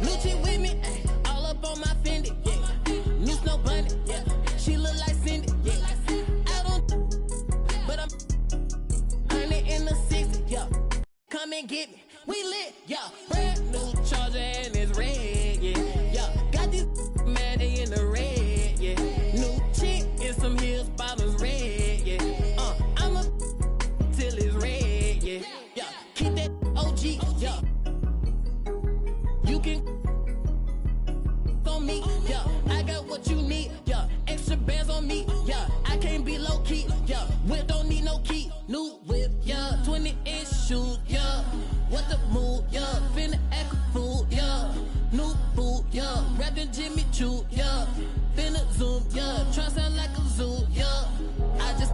New chick with me, ayy, all up on my Fendi, yeah. New snow bunny, yeah. She look like Cindy, yeah. I don't, but I'm 100 in the 60, yeah. Come and get me, we lit, yeah. Brand new charger and it's red, yeah. Yeah, got this mad they in the red, yeah. New chick in some heels, bottoms red, yeah. I'm a till it's red, yeah. Yeah, keep that OG, yeah. You can on me, yeah. I got what you need, yeah. Extra bands on me, yeah. I can't be low key, yeah. Whip don't need no key, new whip, yeah. 20-inch shoes, yeah. What the move, yeah. Finna act a fool, yeah. New boot, yeah. Rapping Jimmy Choo, yeah. Finna zoom, yeah. Try sound like a zoo, yeah. I just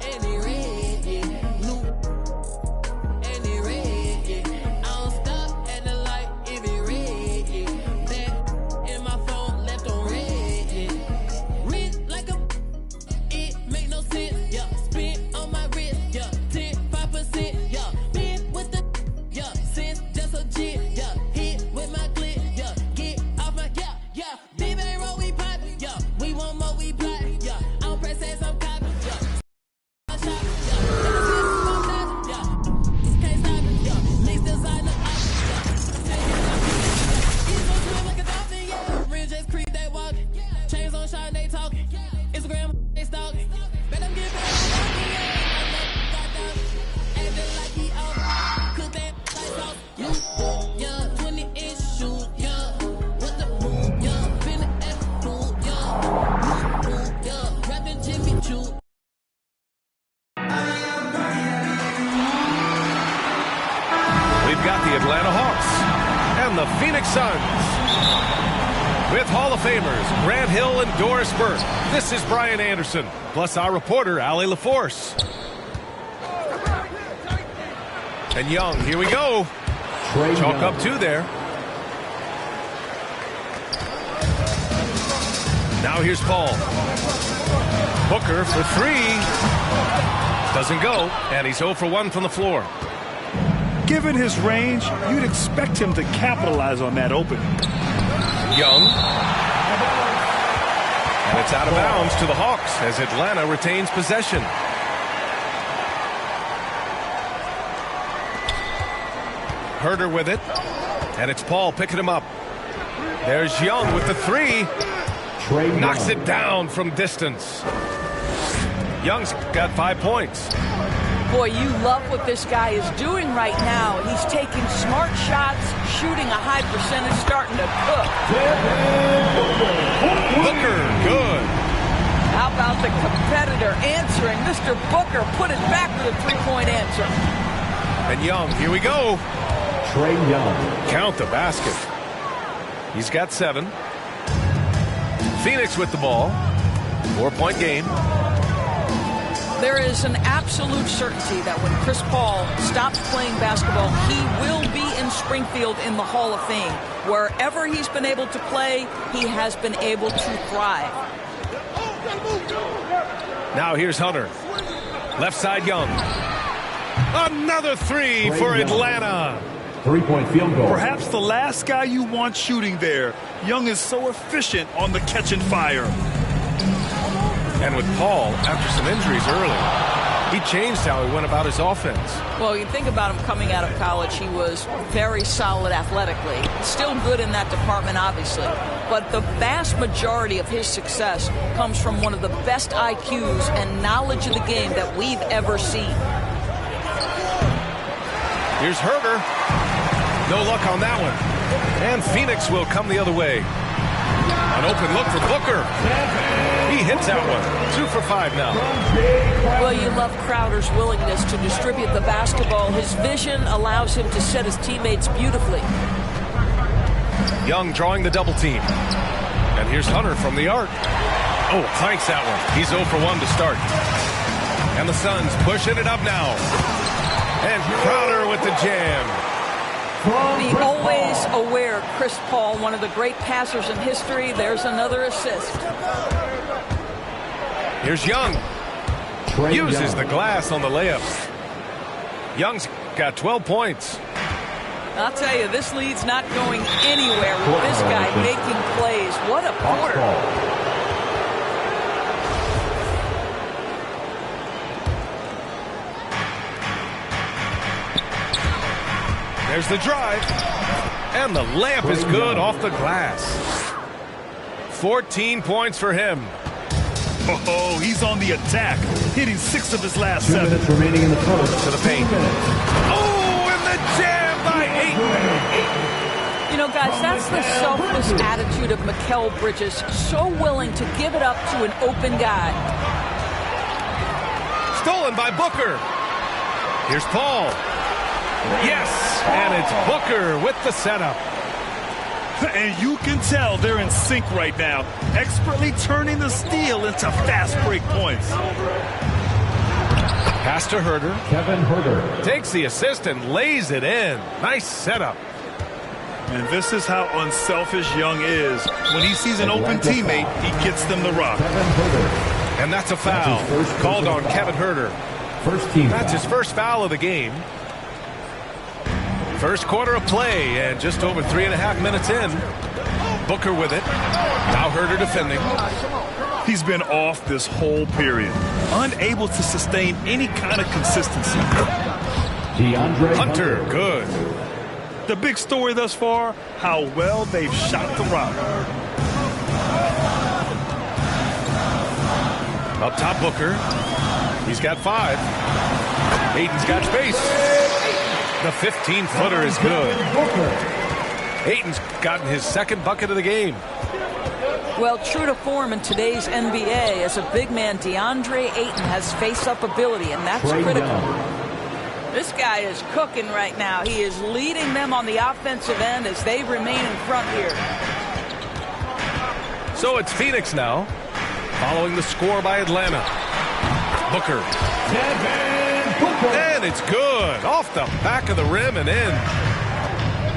and it red, yeah. New and it red, yeah. I don't stop at the light if it red, yeah. That in my phone left on red, yeah. Red like a it make no sense, yeah. Spin on my wrist, yeah. 5%, yeah. Been with the yeah. Since just a jit, yeah. Hit with my clip, yeah. Get off my yeah, yeah. Big bang roll, we pop, yeah. We want more, we plot, yeah. I don't press as I'm copy, yeah. Chains on shot, they talking. Instagram, they stalking. Bet I'm getting back. Acting like he out. Cook that lights off. You, yeah. 20-inch shoes, yeah. What the move, yeah. Finna act cool, yeah. New, yeah. Rapping Jimmy Choo. We've got the Atlanta Hawks and the Phoenix Suns. With Hall of Famers Grant Hill and Doris Burke, this is Brian Anderson, plus our reporter, Allie LaForce. And Young, here we go. Chalk up two there. Now here's Paul. Booker for three. Doesn't go, and he's 0 for 1 from the floor. Given his range, you'd expect him to capitalize on that opening. Young. And it's out of bounds to the Hawks as Atlanta retains possession. Herter with it. And it's Paul picking him up. There's Young with the three. Knocks it down from distance. Young's got 5 points. Boy, you love what this guy is doing right now. He's taking smart shots, shooting a high percentage, starting to cook. Booker, good. How about the competitor answering? Mr. Booker put it back with a three-point answer. And Young, here we go. Trae Young. Count the basket. He's got 7. Phoenix with the ball. 4-point game. There is an absolute certainty that when Chris Paul stops playing basketball, he will be in Springfield in the Hall of Fame. Wherever he's been able to play, he has been able to thrive. Now here's Hunter. Left side Young. Another three for Atlanta. 3-point field goal. Perhaps the last guy you want shooting there. Young is so efficient on the catch and fire. And with Paul, after some injuries early, he changed how he went about his offense. Well, you think about him coming out of college, he was very solid athletically. Still good in that department, obviously. But the vast majority of his success comes from one of the best IQs and knowledge of the game that we've ever seen. Here's Herter. No luck on that one. And Phoenix will come the other way. An open look for Booker. He hits that one. 2 for 5 now. Well, you love Crowder's willingness to distribute the basketball. His vision allows him to set his teammates beautifully. Young drawing the double team. And here's Hunter from the arc. Oh, clanks that one. He's 0 for 1 to start. And the Suns pushing it up now. And Crowder with the jam. The always aware Chris Paul, one of the great passers in history. There's another assist. Here's Young. Uses the glass on the layup. Young's got 12 points. I'll tell you, this lead's not going anywhere with this guy making plays. What a quarter. There's the drive. And the layup is good off the glass. 14 points for him. Oh, he's on the attack, hitting 6 of his last 2 7. minutes remaining in the first. To the paint. Oh, and the jam by Ayton. You know, guys, that's the selfless attitude of Mikal Bridges. So willing to give it up to an open guy. Stolen by Booker. Here's Paul. Yes, and it's Booker with the setup. And you can tell they're in sync right now, expertly turning the steal into fast break points. Pass to Herter. Kevin Herter. Takes the assist and lays it in. Nice setup. And this is how unselfish Young is. When he sees an open teammate, he gets them the rock. Kevin Herter. And that's a foul. Called on Kevin Herter. First team That's foul. his first foul of the game. First quarter of play, and just over 3.5 minutes in. Booker with it. Now Herter defending. He's been off this whole period, unable to sustain any kind of consistency. DeAndre Hunter, good. The big story thus far, how well they've shot the rock. Up top, Booker. He's got 5. Ayton's got space. The 15-footer is good. Ayton's gotten his second bucket of the game. Well, true to form in today's NBA, as a big man, DeAndre Ayton has face-up ability, and that's critical. This guy is cooking right now. He is leading them on the offensive end as they remain in front here. So it's Phoenix now, following the score by Atlanta. Booker. And it's good. Off the back of the rim and in.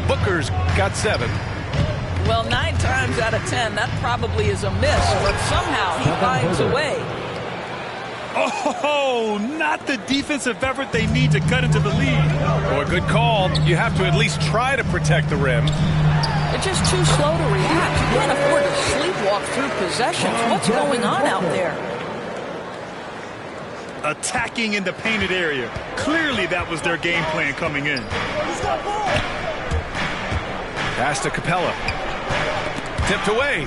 Booker's got 7. Well, 9 times out of 10, that probably is a miss, but somehow he finds a way. Oh, not the defensive effort they need to cut into the lead. Boy, good call. You have to at least try to protect the rim. They're just too slow to react. You can't afford to sleepwalk through possessions. What's going on out there? Attacking in the painted area. Clearly that was their game plan coming in. Pass to Capella. Tipped away.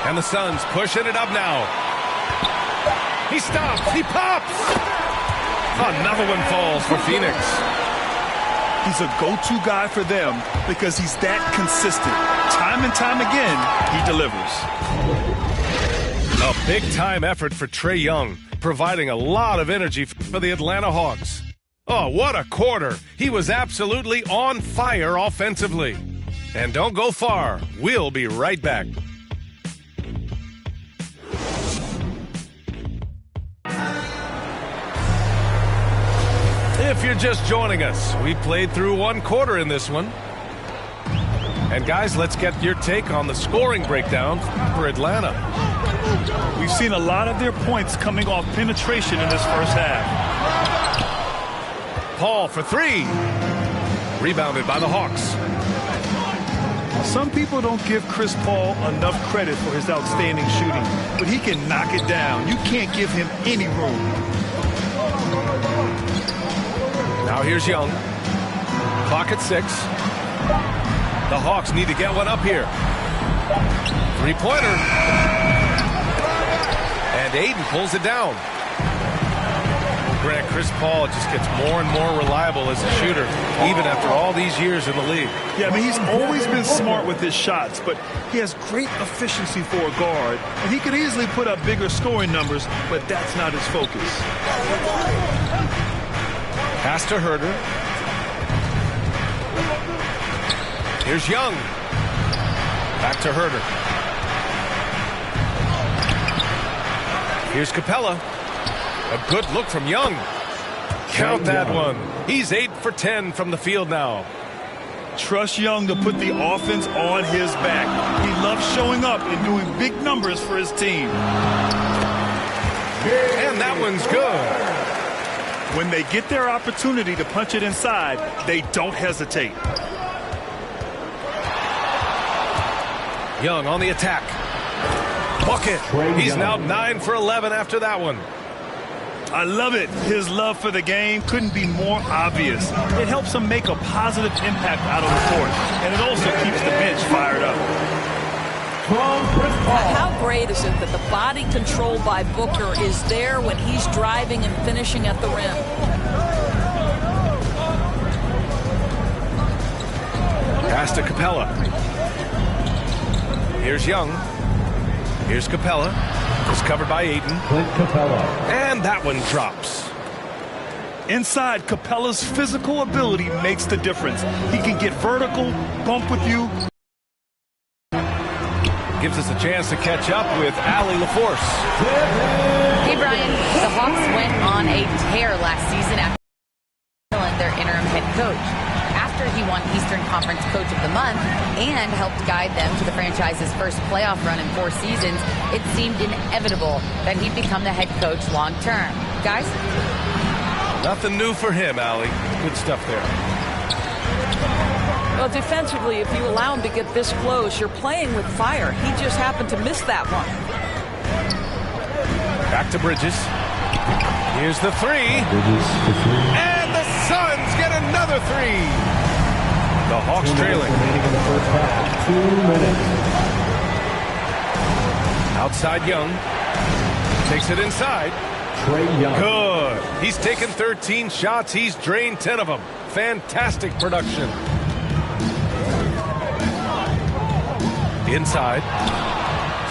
And the Suns pushing it up now. He stops. He pops. Another one falls for Phoenix. He's a go-to guy for them because he's that consistent. Time and time again, he delivers. A big-time effort for Trae Young, providing a lot of energy for the Atlanta Hawks. Oh, what a quarter. He was absolutely on fire offensively. And don't go far. We'll be right back. If you're just joining us, we played through 1 quarter in this one. And guys, let's get your take on the scoring breakdown for Atlanta. We've seen a lot of their points coming off penetration in this first half. Paul for 3. Rebounded by the Hawks. Some people don't give Chris Paul enough credit for his outstanding shooting, but he can knock it down. You can't give him any room. Now here's Young. Clock at 6. The Hawks need to get one up here. 3-pointer. And Ayton pulls it down. Grant, Chris Paul just gets more and more reliable as a shooter, even after all these years in the league. Yeah, I mean, he's always been smart with his shots, but he has great efficiency for a guard, and he could easily put up bigger scoring numbers, but that's not his focus. Pass to Herter. Here's Young. Back to Herter. Here's Capella. A good look from Young. Count that one. He's 8 for 10 from the field now. Trust Young to put the offense on his back. He loves showing up and doing big numbers for his team. And that one's good. When they get their opportunity to punch it inside, they don't hesitate. Young on the attack. Bucket. He's now 9 for 11 after that one. I love it. His love for the game couldn't be more obvious. It helps him make a positive impact out on the court, and it also keeps the bench fired up. How great is it that the body control by Booker is there when he's driving and finishing at the rim? Pass to Capella. Here's Young. Here's Capella. It's covered by Ayton. Clint Capella. And that one drops. Inside, Capella's physical ability makes the difference. He can get vertical, bump with you. Gives us a chance to catch up with Allie LaForce. Hey, Brian. The Hawks went on a tear last season after their interim head coach. After he won Eastern Conference Coach of the Month and helped guide them to the franchise's first playoff run in 4 seasons, it seemed inevitable that he'd become the head coach long term. Guys? Nothing new for him, Allie. Good stuff there. Well, defensively, if you allow him to get this close, you're playing with fire. He just happened to miss that one. Back to Bridges. Here's the three. And the Suns get another three. The Hawks trailing. Remaining in the first half. 2 minutes. Outside Young. Takes it inside. Trae Young. Good. He's taken 13 shots. He's drained 10 of them. Fantastic production. Inside.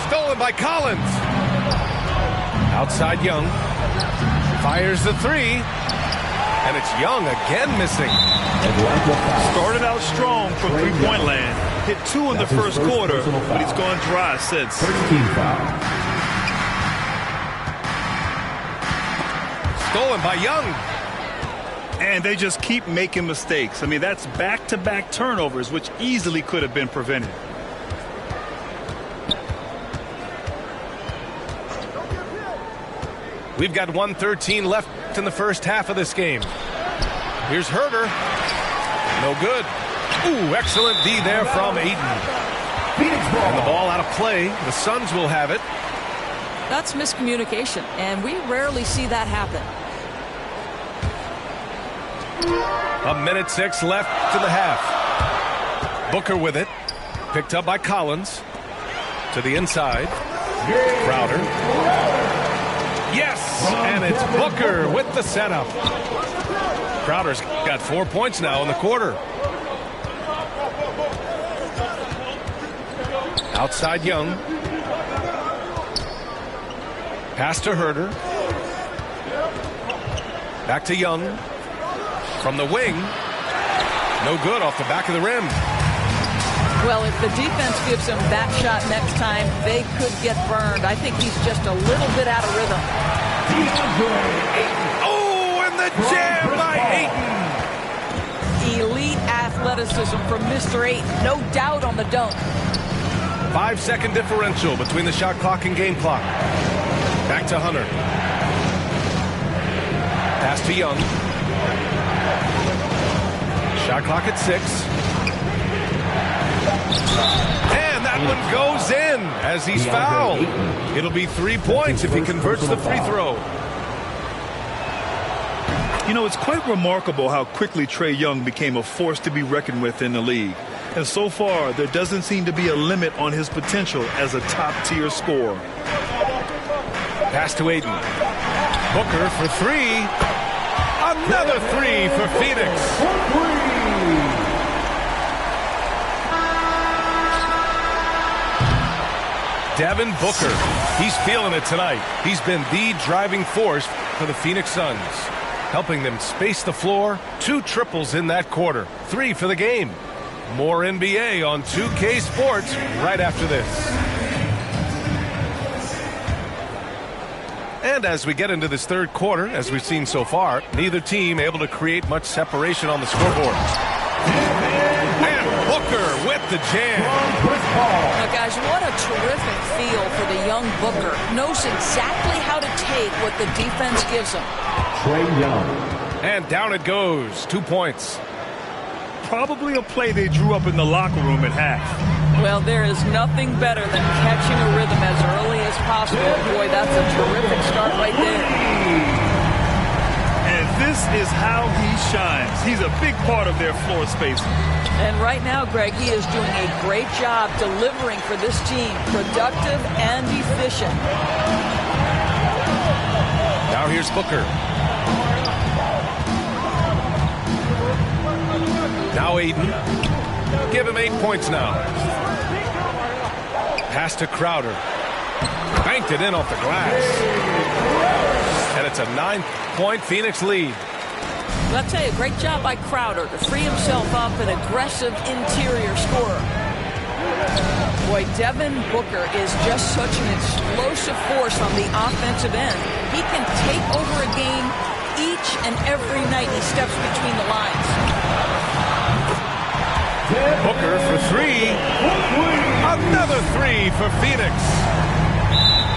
Stolen by Collins. Outside Young. Fires the three. And it's Young again missing. Started out strong from three-point land. Hit 2 in the first quarter, but he's gone dry since. 13 foul. Stolen by Young. And they just keep making mistakes. I mean, that's back-to-back turnovers, which easily could have been prevented. We've got 1:13 left in the first half of this game. Here's Herter. No good. Ooh, excellent D there from Ayton. And the ball out of play. The Suns will have it. That's miscommunication, and we rarely see that happen. 1:06 left in the half. Booker with it. Picked up by Collins. To the inside. Crowder. Yes! And it's Booker with the setup. Crowder's got 4 points now in the quarter. Outside Young. Pass to Herter. Back to Young. From the wing. No good off the back of the rim. Well, if the defense gives him that shot next time, they could get burned. I think he's just a little bit out of rhythm. Oh, and the jam by Ayton. Elite athleticism from Mr. Ayton. No doubt on the dunk. 5-second differential between the shot clock and game clock. Back to Hunter. Pass to Young. Shot clock at 6. And that one goes in as he's fouled. It'll be 3 points if he converts the free throw. You know, it's quite remarkable how quickly Trae Young became a force to be reckoned with in the league. And so far, there doesn't seem to be a limit on his potential as a top-tier scorer. Pass to Ayton. Booker for three. Another three for Phoenix. Devin Booker. He's feeling it tonight. He's been the driving force for the Phoenix Suns, helping them space the floor. 2 triples in that quarter. 3 for the game. More NBA on 2K Sports right after this. And as we get into this third quarter, as we've seen so far, neither team able to create much separation on the scoreboard. And Booker with the jam. Now, guys, what a terrific feel for the young Booker. Knows exactly how to take what the defense gives him. Trae Young. And down it goes. 2 points. Probably a play they drew up in the locker room at half. Well, there is nothing better than catching a rhythm as early as possible. Boy, that's a terrific start right there. And this is how he shines. He's a big part of their floor spacing. And right now, Greg, he is doing a great job delivering for this team. Productive and efficient. Now here's Booker. Now Aiden. Give him 8 points now. Pass to Crowder. Banked it in off the glass. And it's a 9-point Phoenix lead. Well, I'll tell you, great job by Crowder to free himself up, an aggressive interior scorer. Boy, Devin Booker is just such an explosive force on the offensive end. He can take over a game each and every night he steps between the lines. Booker for 3. Another 3 for Phoenix.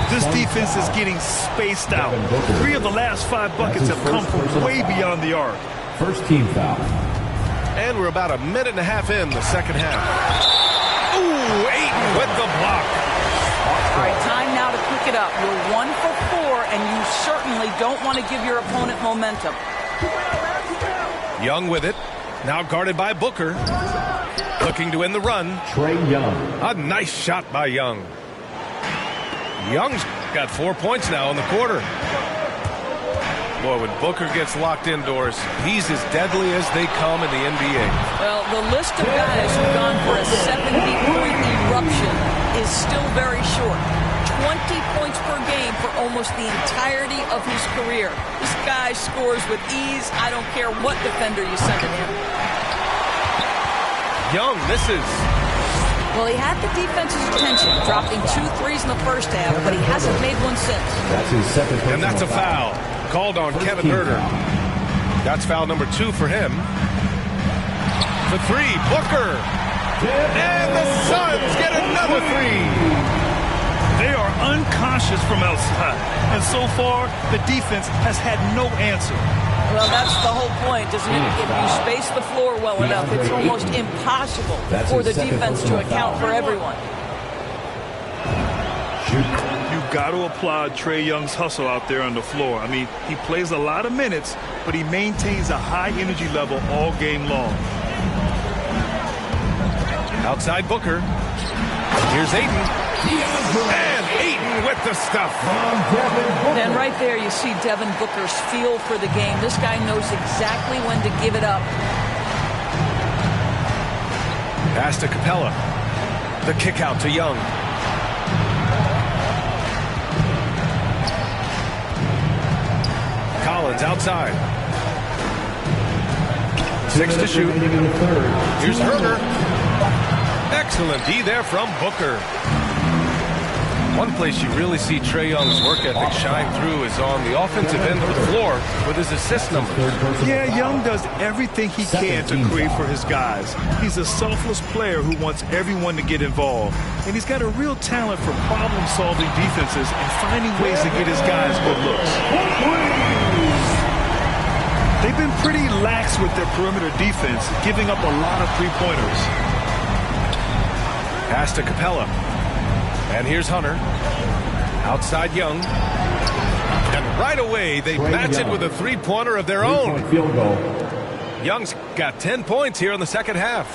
This defense is getting spaced out. 3 of the last 5 buckets have come from way beyond the arc. First team foul. And we're about a minute and a half in the second half. Ooh, Ayton with the block. All right, time now to pick it up. You're 1 for 4, and you certainly don't want to give your opponent momentum. Young with it. Now guarded by Booker. Looking to win the run. Trae Young. A nice shot by Young. Young's got 4 points now in the quarter. Boy, when Booker gets locked indoors, he's as deadly as they come in the NBA. Well, the list of guys who've gone for a 70-point eruption is still very short. 20 points per game for almost the entirety of his career. This guy scores with ease. I don't care what defender you send at him. Young misses. Well, he had the defense's attention, dropping 2 threes in the first half, but he hasn't made one since. That's his second. And that's a foul. Called on Kevin Herter. That's foul number 2 for him. The 3, Booker. And the Suns get another 3. They are unconscious from outside. And so far, the defense has had no answer. Well, that's the whole point, isn't it? If you space the floor well enough, it's almost impossible for the defense to account for everyone. You've got to applaud Trae Young's hustle out there on the floor. I mean, he plays a lot of minutes, but he maintains a high energy level all game long. Outside Booker. Here's Ayton. And Ayton with the stuff. And right there you see Devin Booker's feel for the game. This guy knows exactly when to give it up. Pass to Capella. The kick out to Young. Collins outside. 6 to shoot. Here's Herter. Excellent D there from Booker. One place you really see Trae Young's work ethic shine through is on the offensive end of the floor with his assist numbers. Yeah, Young does everything he can to create for his guys. He's a selfless player who wants everyone to get involved. And he's got a real talent for problem-solving defenses and finding ways to get his guys good looks. They've been pretty lax with their perimeter defense, giving up a lot of three-pointers. Pass to Capella. And here's Hunter. Outside Young. And right away, they match it with a three-pointer of their own. Field goal. Young's got 10 points here in the second half.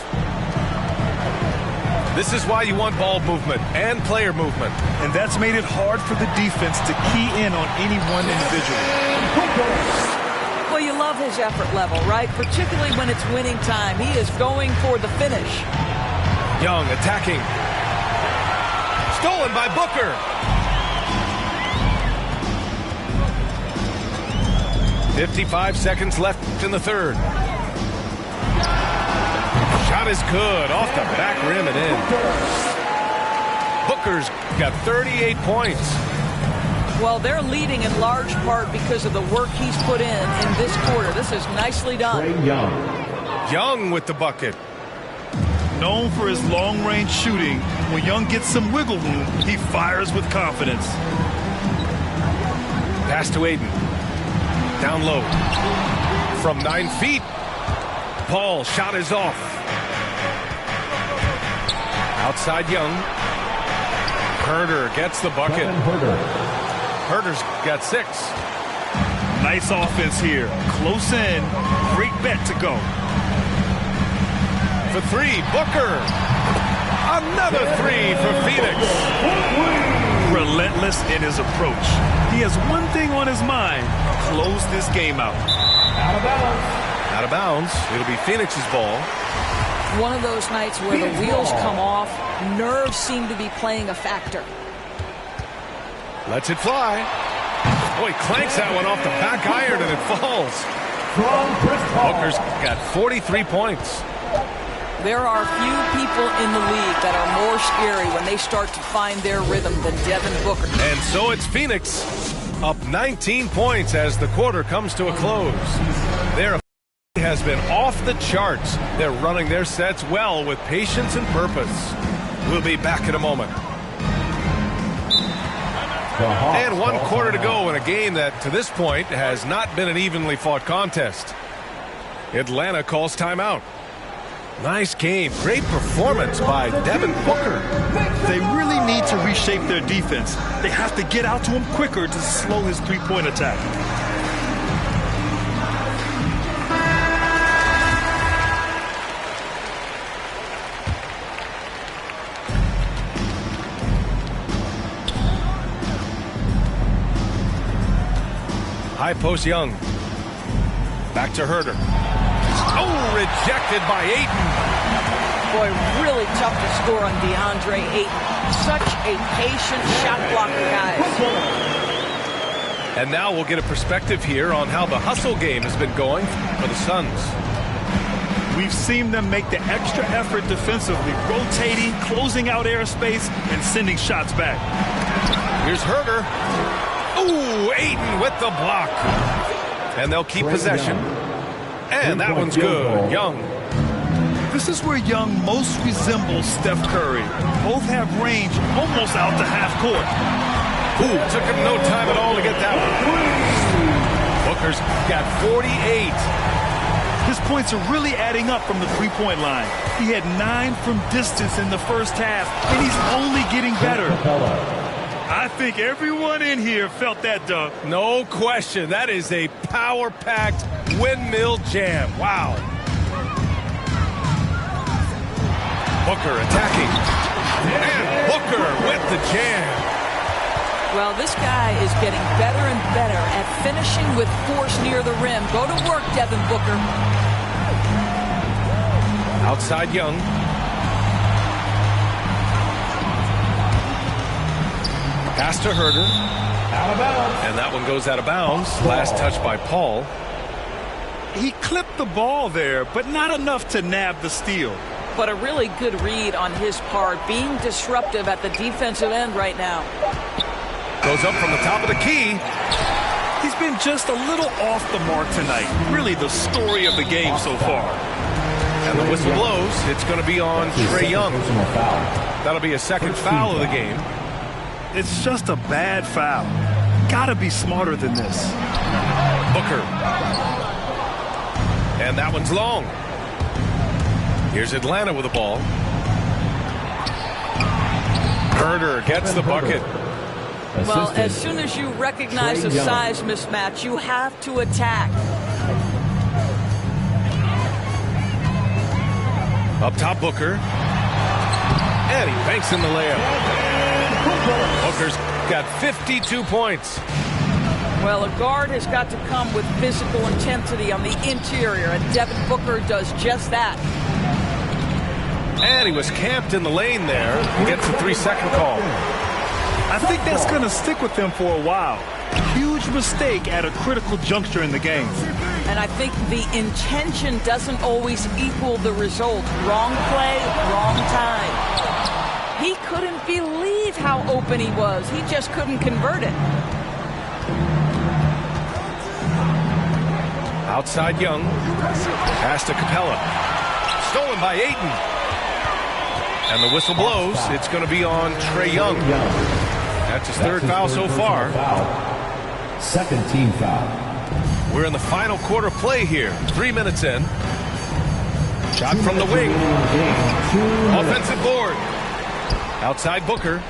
This is why you want ball movement and player movement. And that's made it hard for the defense to key in on any one individual. Well, you love his effort level, right? Particularly when it's winning time. He is going for the finish. Young attacking. Stolen by Booker. .55 seconds left in the third. Shot is good. Off the back rim and in. Booker's got 38 points. Well, they're leading in large part because of the work he's put in this quarter. This is nicely done. Trae Young. Young with the bucket. Known for his long-range shooting, when Young gets some wiggle room, he fires with confidence. Pass to Aiden. Down low. From 9 feet. Paul, shot is off. Outside Young. Herder gets the bucket. Herder's got 6. Nice offense here. Close in. Great bet to go. For 3, Booker. Another 3 for Phoenix. Relentless in his approach. He has one thing on his mind. Close this game out. Out of bounds. Out of bounds. It'll be Phoenix's ball. One of those nights where the wheels come off, nerves seem to be playing a factor. Lets it fly. Boy, clanks that one off the back iron and it falls. Booker's got 43 points. There are few people in the league that are more scary when they start to find their rhythm than Devin Booker. And so it's Phoenix up 19 points as the quarter comes to a close. Their has been off the charts. They're running their sets well with patience and purpose. We'll be back in a moment. And 1 quarter to go in a game that to this point has not been an evenly fought contest. Atlanta calls timeout. Nice game. Great performance by Devin Booker. They really need to reshape their defense. They have to get out to him quicker to slow his three-point attack. High post Young. Back to Herder. Oh, rejected by Ayton. Boy, really tough to score on DeAndre Ayton. Such a patient shot blocker, guys. And now we'll get a perspective here on how the hustle game has been going for the Suns. We've seen them make the extra effort defensively, rotating, closing out airspace, and sending shots back. Here's Herder. Ooh, Ayton with the block. And they'll keep possession. And that one's good. Young. This is where Young most resembles Steph Curry. Both have range almost out to half court. Ooh, took him no time at all to get that one. Booker's got 48. His points are really adding up from the three-point line. He had 9 from distance in the first half, and he's only getting better. I think everyone in here felt that dunk. No question. That is a power-packed windmill jam. Wow. Booker attacking. And Booker with the jam. Well, this guy is getting better and better at finishing with force near the rim. Go to work, Devin Booker. Outside Young. Pass to Herder. Out of bounds. And that one goes out of bounds. Last touch by Paul. He clipped the ball there, but not enough to nab the steal. But a really good read on his part, being disruptive at the defensive end right now. Goes up from the top of the key. He's been just a little off the mark tonight. Really the story of the game so far. And the whistle blows. It's going to be on Trae Young. That'll be a second foul of the game. It's just a bad foul. Gotta be smarter than this. Booker. And that one's long. Here's Atlanta with the ball. Herder gets the bucket. Well, as soon as you recognize a size mismatch, you have to attack. Up top, Booker. And he banks in the layup. Booker's got 52 points. Well, a guard has got to come with physical intensity on the interior, and Devin Booker does just that. And he was camped in the lane there. He gets a 3-second call. I think that's going to stick with them for a while. Huge mistake at a critical juncture in the game. And I think the intention doesn't always equal the result. Wrong play, wrong time. He couldn't believe how open he was. He just couldn't convert it. Outside Young. Pass to Capella. Stolen by Ayton. And the whistle blows. It's going to be on Trae Young. That's his third foul so far. Second team foul. We're in the final quarter play here. 3 minutes in. Shot from the wing. Offensive board. Outside Booker.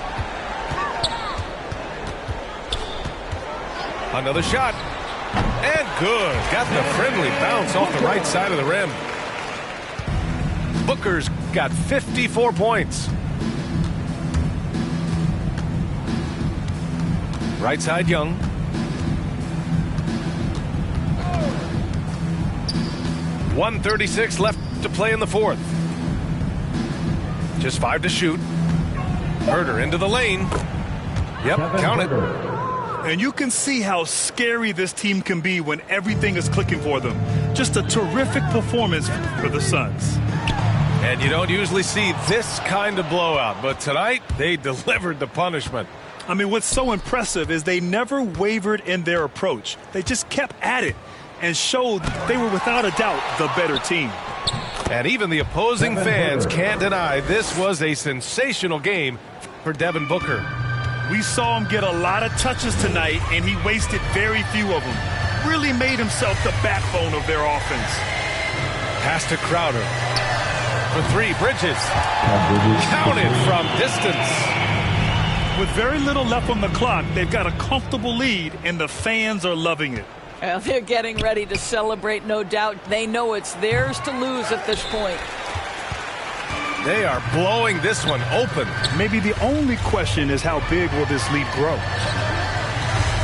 Another shot. And good. Got the friendly bounce off the right side of the rim. Booker's got 54 points. Right side Young. .136 left to play in the fourth. Just 5 to shoot. Herder into the lane. Yep, count it. And you can see how scary this team can be when everything is clicking for them. Just a terrific performance for the Suns. And you don't usually see this kind of blowout, but tonight they delivered the punishment. I mean, what's so impressive is they never wavered in their approach. They just kept at it and showed they were without a doubt the better team. And even the opposing fans can't deny this was a sensational game for Devin Booker. We saw him get a lot of touches tonight, and he wasted very few of them. Really made himself the backbone of their offense. Pass to Crowder. For 3, Bridges. Counted from distance. With very little left on the clock, they've got a comfortable lead, and the fans are loving it. Well, they're getting ready to celebrate, no doubt. They know it's theirs to lose at this point. They are blowing this one open. Maybe the only question is how big will this lead grow?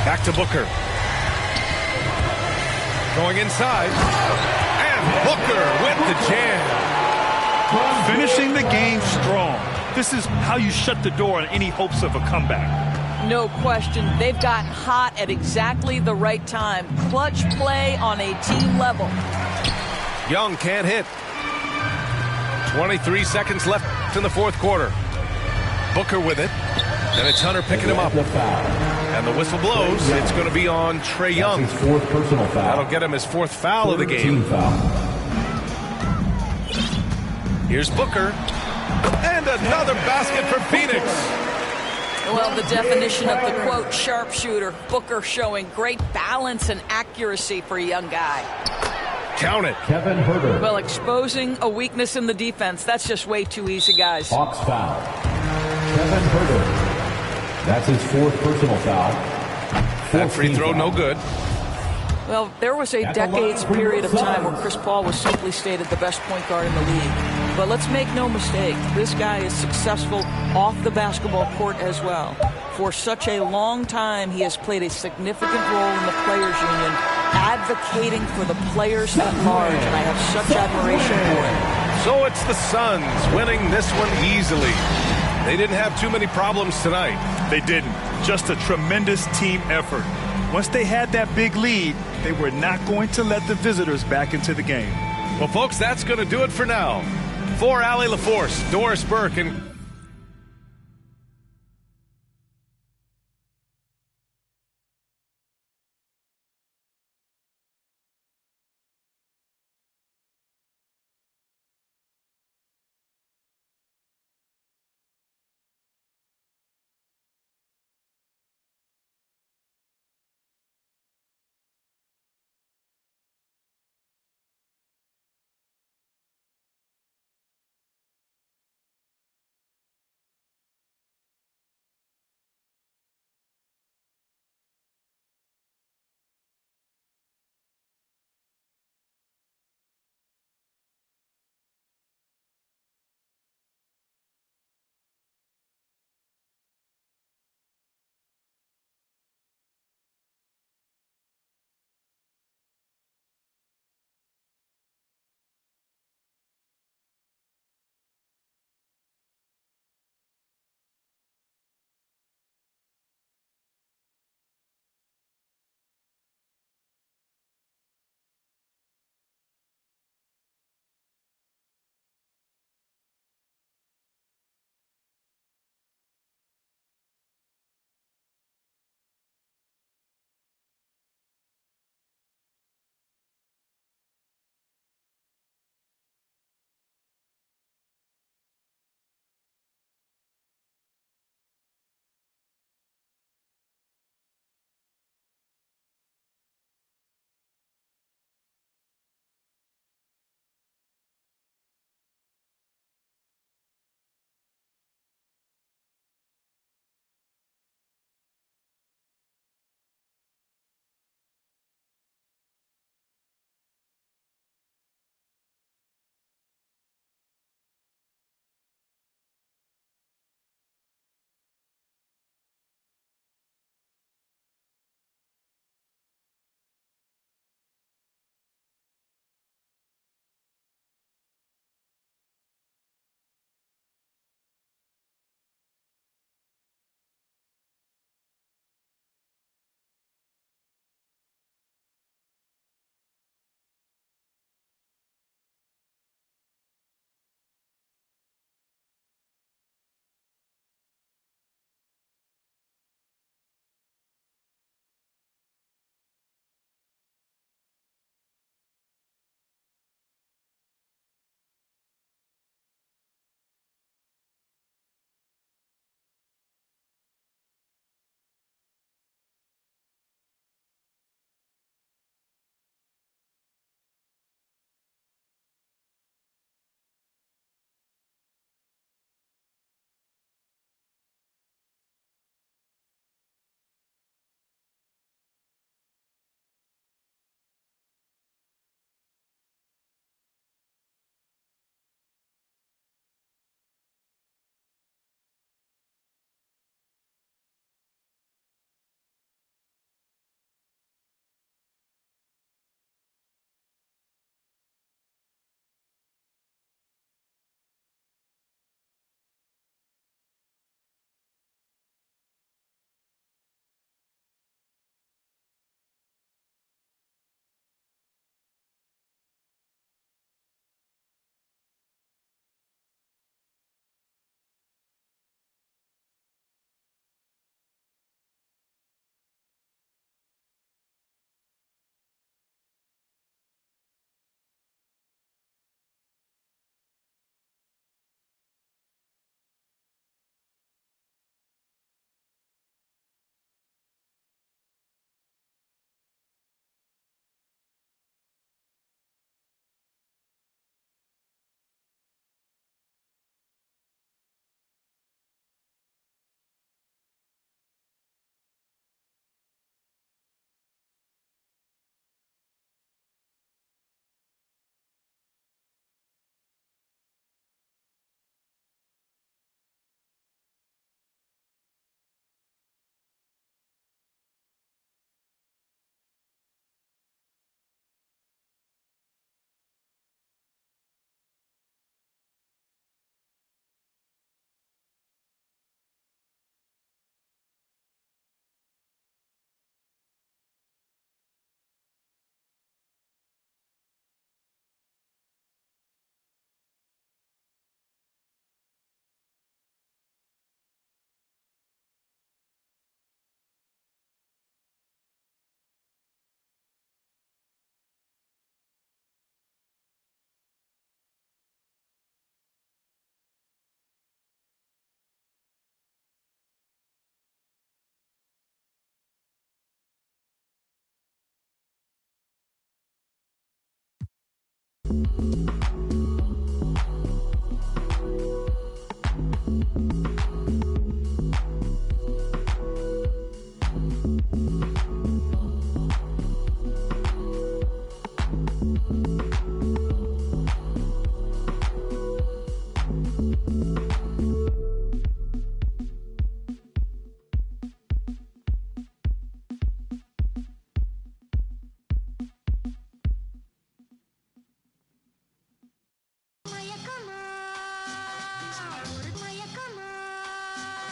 Back to Booker. Going inside. And Booker with the jam. Finishing the game strong. This is how you shut the door on any hopes of a comeback. No question. They've gotten hot at exactly the right time. Clutch play on a team level. Young can't hit. 23 seconds left in the fourth quarter. Booker with it. And it's Hunter picking him up. And the whistle blows. It's going to be on Trae Young. His 4th personal foul. That'll get him his 4th foul of the game. Here's Booker. And another basket for Phoenix. Well, the definition of the quote sharpshooter. Booker showing great balance and accuracy for a young guy. Count it. Kevin Herder. Well, exposing a weakness in the defense. That's just way too easy, guys. Hawks foul. Kevin Herder. That's his 4th personal foul. That free throw, no good. Well, there was a decades period of time where Chris Paul was simply stated the best point guard in the league. But let's make no mistake, this guy is successful off the basketball court as well. For such a long time, he has played a significant role in the Players Union, advocating for the players at large, and I have such admiration for him. So it's the Suns winning this one easily. They didn't have too many problems tonight. They didn't. Just a tremendous team effort. Once they had that big lead, they were not going to let the visitors back into the game. Well, folks, that's going to do it for now. For Allie LaForce, Doris Burke, and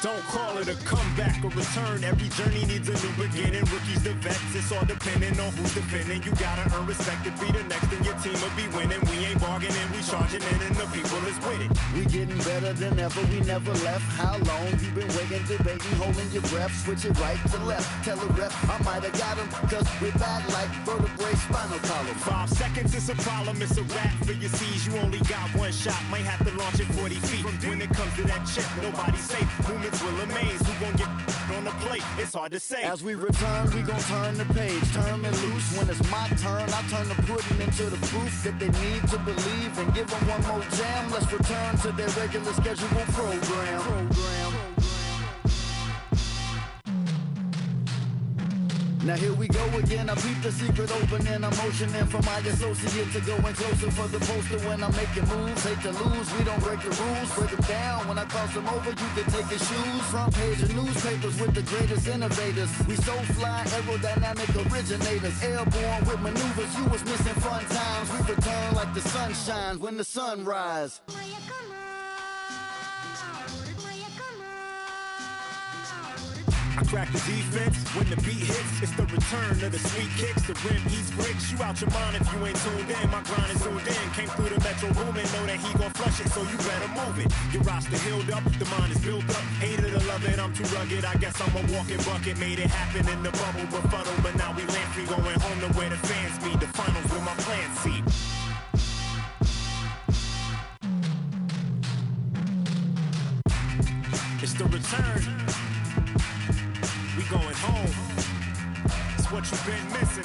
Don't call it a comeback or return. Every journey needs a new beginning. Rookies to vets, it's all depending on who's defending. You gotta earn respect to be the next, and your team will be winning. We ain't bargaining, we charging in, and the people is with it. We getting better than ever, we never left. How long you been waiting, debating, holding your breath? Switch it right to left, tell the ref I might have got him, cause we're back like vertebrae, spinal column. 5 seconds is a problem, it's a wrap for your C's. You only got one shot, might have to launch it 40 feet. When it comes to that chip, nobody's safe. Movements will amaze, who gon' get on the plate? It's hard to say. As we return, we gon' turn the page, turn it loose. When it's my turn, I turn the pudding into the proof that they need to believe, and give them one more jam. Let's return to their regular scheduled program. Now here we go again, I peep the secret opening. I'm motioning for my associate to go in closer for the poster when I'm making moves. Hate to lose, we don't break the rules, break them down. When I cross them over, you can take your shoes. Front page of newspapers with the greatest innovators. We so fly, aerodynamic originators. Airborne with maneuvers, you was missing fun times. We return like the sun shines when the sun rise. I crack the defense when the beat hits. It's the return of the sweet kicks. The rim eats bricks. You out your mind if you ain't tuned in. My grind is zoomed in. Came through the metro booming. Know that he gon' flush it, so you better move it. Your roster healed up. The mind is built up. Hated to love it. I'm too rugged. I guess I'm a walking bucket. Made it happen in the bubble befuddle. But now we land free. Going home to where the fans meet. The finals with my plan seat. It's the return. We going home. It's what you've been missing.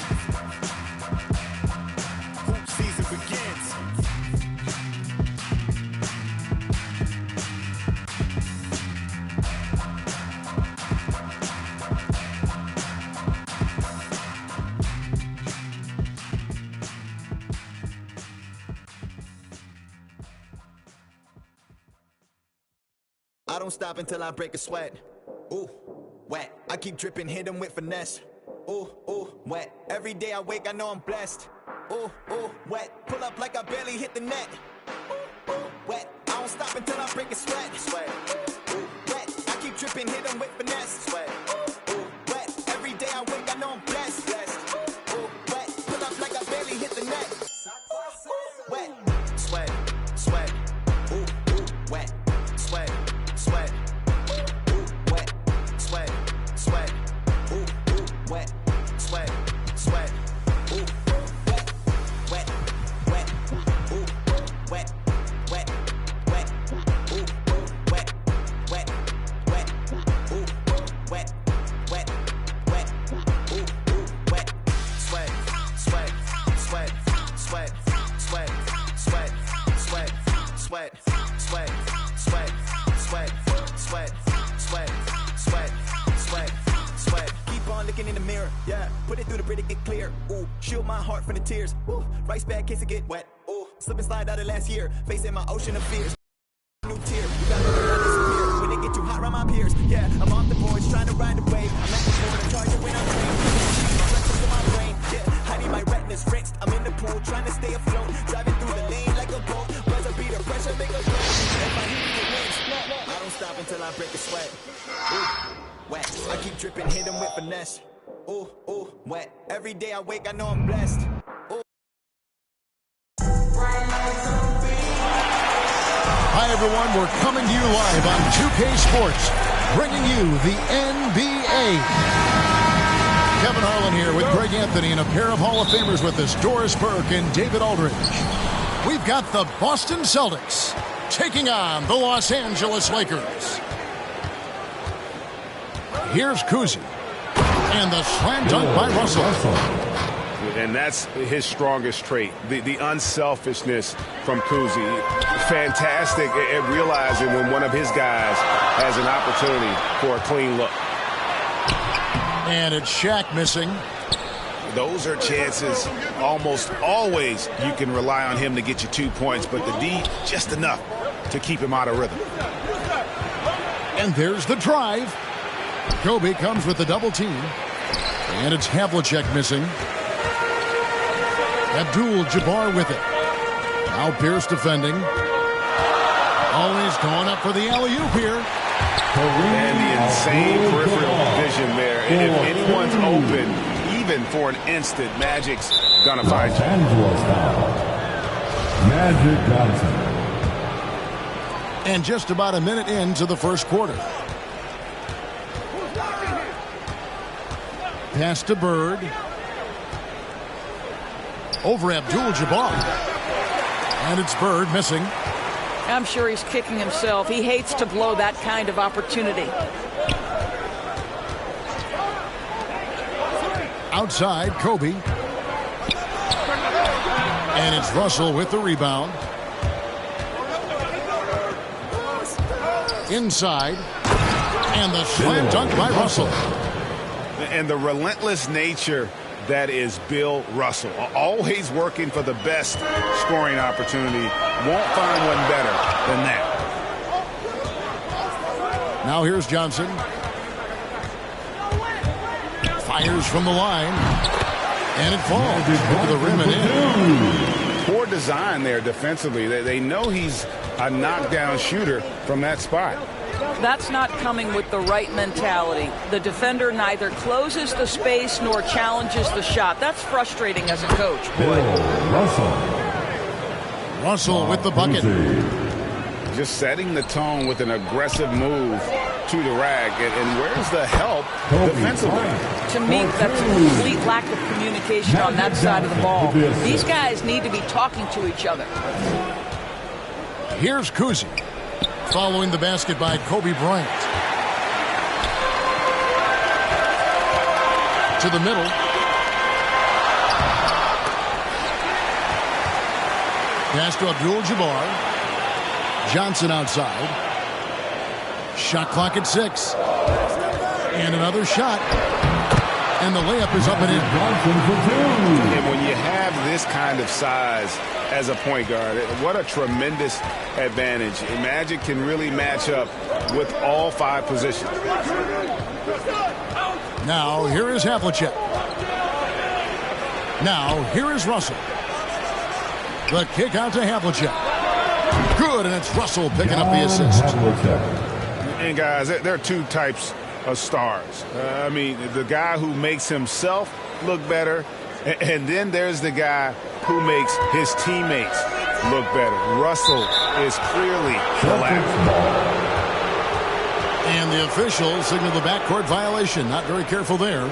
Hoop season begins. I don't stop until I break a sweat. Ooh, wet. I keep dripping, hit them with finesse. Ooh, wet. Every day I wake, I know I'm blessed. Ooh, wet. Pull up like I barely hit the net. Ooh, wet. I don't stop until I break a sweat. Sweat. Ooh, wet. I keep dripping, hit them with finesse. Sweat. Ooh, wet. Every day I wake, I know I'm blessed. Ooh, wet. Pull up like I barely hit the net. Wet. Sweat. Sweat. Ooh, wet. Sweat. Sweat. Ooh, wet. Sweat. Sweat. Ooh, wet. Sweat. Sweat. Ooh, wet. Wet. Wet. Ooh, wet. Wet. Wet. Ooh, wet. Wet. Wet. Ooh, wet. Wet. Wet. Ooh, wet. Sweat. Sweat. Sweat. Sweat. Sweat. Sweat. Sweat. Sweat. Sweat. Sweat. Sweat, sweat, sweat, sweat, sweat, sweat. Keep on looking in the mirror, yeah. Put it through the Brita, get clear. Ooh, shield my heart from the tears. Ooh, rice bag case it get wet. Ooh, slip and slide out of last year. Facing my ocean of fears. New tier, you gotta learn how to disappear. When it get too hot around my peers, yeah. I'm off the boards trying to ride the wave. I'm at the board, I charge it when I'm trained. Pressure to my brain, yeah. I need my retinas rinsed. I'm in the pool trying to stay afloat. Driving through the lane like a boat. Buzzer beater, pressure make a go. If I hit the wings, I don't stop until I break a sweat. Ooh, wet. I keep dripping, hit them with finesse. Ooh, wet. Every day I wake, I know I'm blessed. Ooh. Hi, everyone. We're coming to you live on 2K Sports, bringing you the NBA. Kevin Harlan here with Greg Anthony and a pair of Hall of Famers with us, Doris Burke and David Aldridge. We've got the Boston Celtics taking on the Los Angeles Lakers. Here's Kuzi. And the slam dunk by Russell. And that's his strongest trait, the unselfishness from Kuzi. Fantastic at realizing when one of his guys has an opportunity for a clean look. And it's Shaq missing. Those are chances almost always you can rely on him to get you 2 points, but the D just enough to keep him out of rhythm. And there's the drive. Kobe comes with the double team. And it's Havlicek missing. Abdul-Jabbar with it. Now Pierce defending. Always going up for the alley-oop here. And the insane peripheral vision there. If anyone's open, even for an instant, Magic's gonna find you. Magic Johnson. And just about a minute into the first quarter. Pass to Bird. Over Abdul-Jabbar. And it's Bird missing. I'm sure he's kicking himself. He hates to blow that kind of opportunity. Outside, Kobe. And it's Russell with the rebound. Inside. And the slam dunk by Russell. And the relentless nature that is Bill Russell. Always working for the best scoring opportunity. Won't find one better than that. Now here's Johnson. Fires from the line. And it falls over the rim and in. Poor design there defensively. They know he's a knockdown shooter from that spot. That's not coming with the right mentality. The defender neither closes the space nor challenges the shot. That's frustrating as a coach. Russell with the bucket. Just setting the tone with an aggressive move to the rack. And where's the help defensively? To me, that's a complete lack of communication on that side of the ball. These guys need to be talking to each other. Here's Kuzi. Following the basket by Kobe Bryant. To the middle. Pass to Abdul-Jabbar. Johnson outside. Shot clock at 6. And another shot. And the layup is up and in. And when you have this kind of size as a point guard, what a tremendous advantage. Magic can really match up with all 5 positions. Now here is Havlicek. Now here is Russell. The kick out to Havlicek. Good, and it's Russell picking up the assist. And guys, there are 2 types of stars. I mean, the guy who makes himself look better, and then there's the guy who makes his teammates look better. Russell is clearly the latter. And the officials signal the backcourt violation. Not very careful there.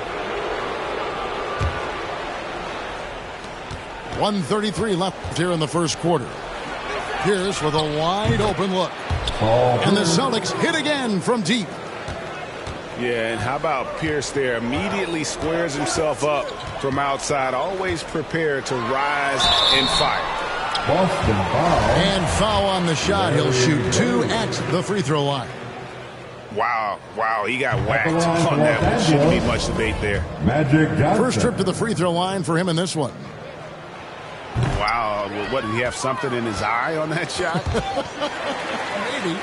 1:33 left here in the first quarter. Pierce with a wide open look. And the Celtics hit again from deep. Yeah, and how about Pierce there? Immediately squares himself up from outside, always prepared to rise and fire. And foul on the shot. He'll shoot 2 at the free throw line. Wow, he got whacked on that one. Shouldn't be much debate there. First trip to the free throw line for him in this one. Wow, what, did he have something in his eye on that shot? Maybe.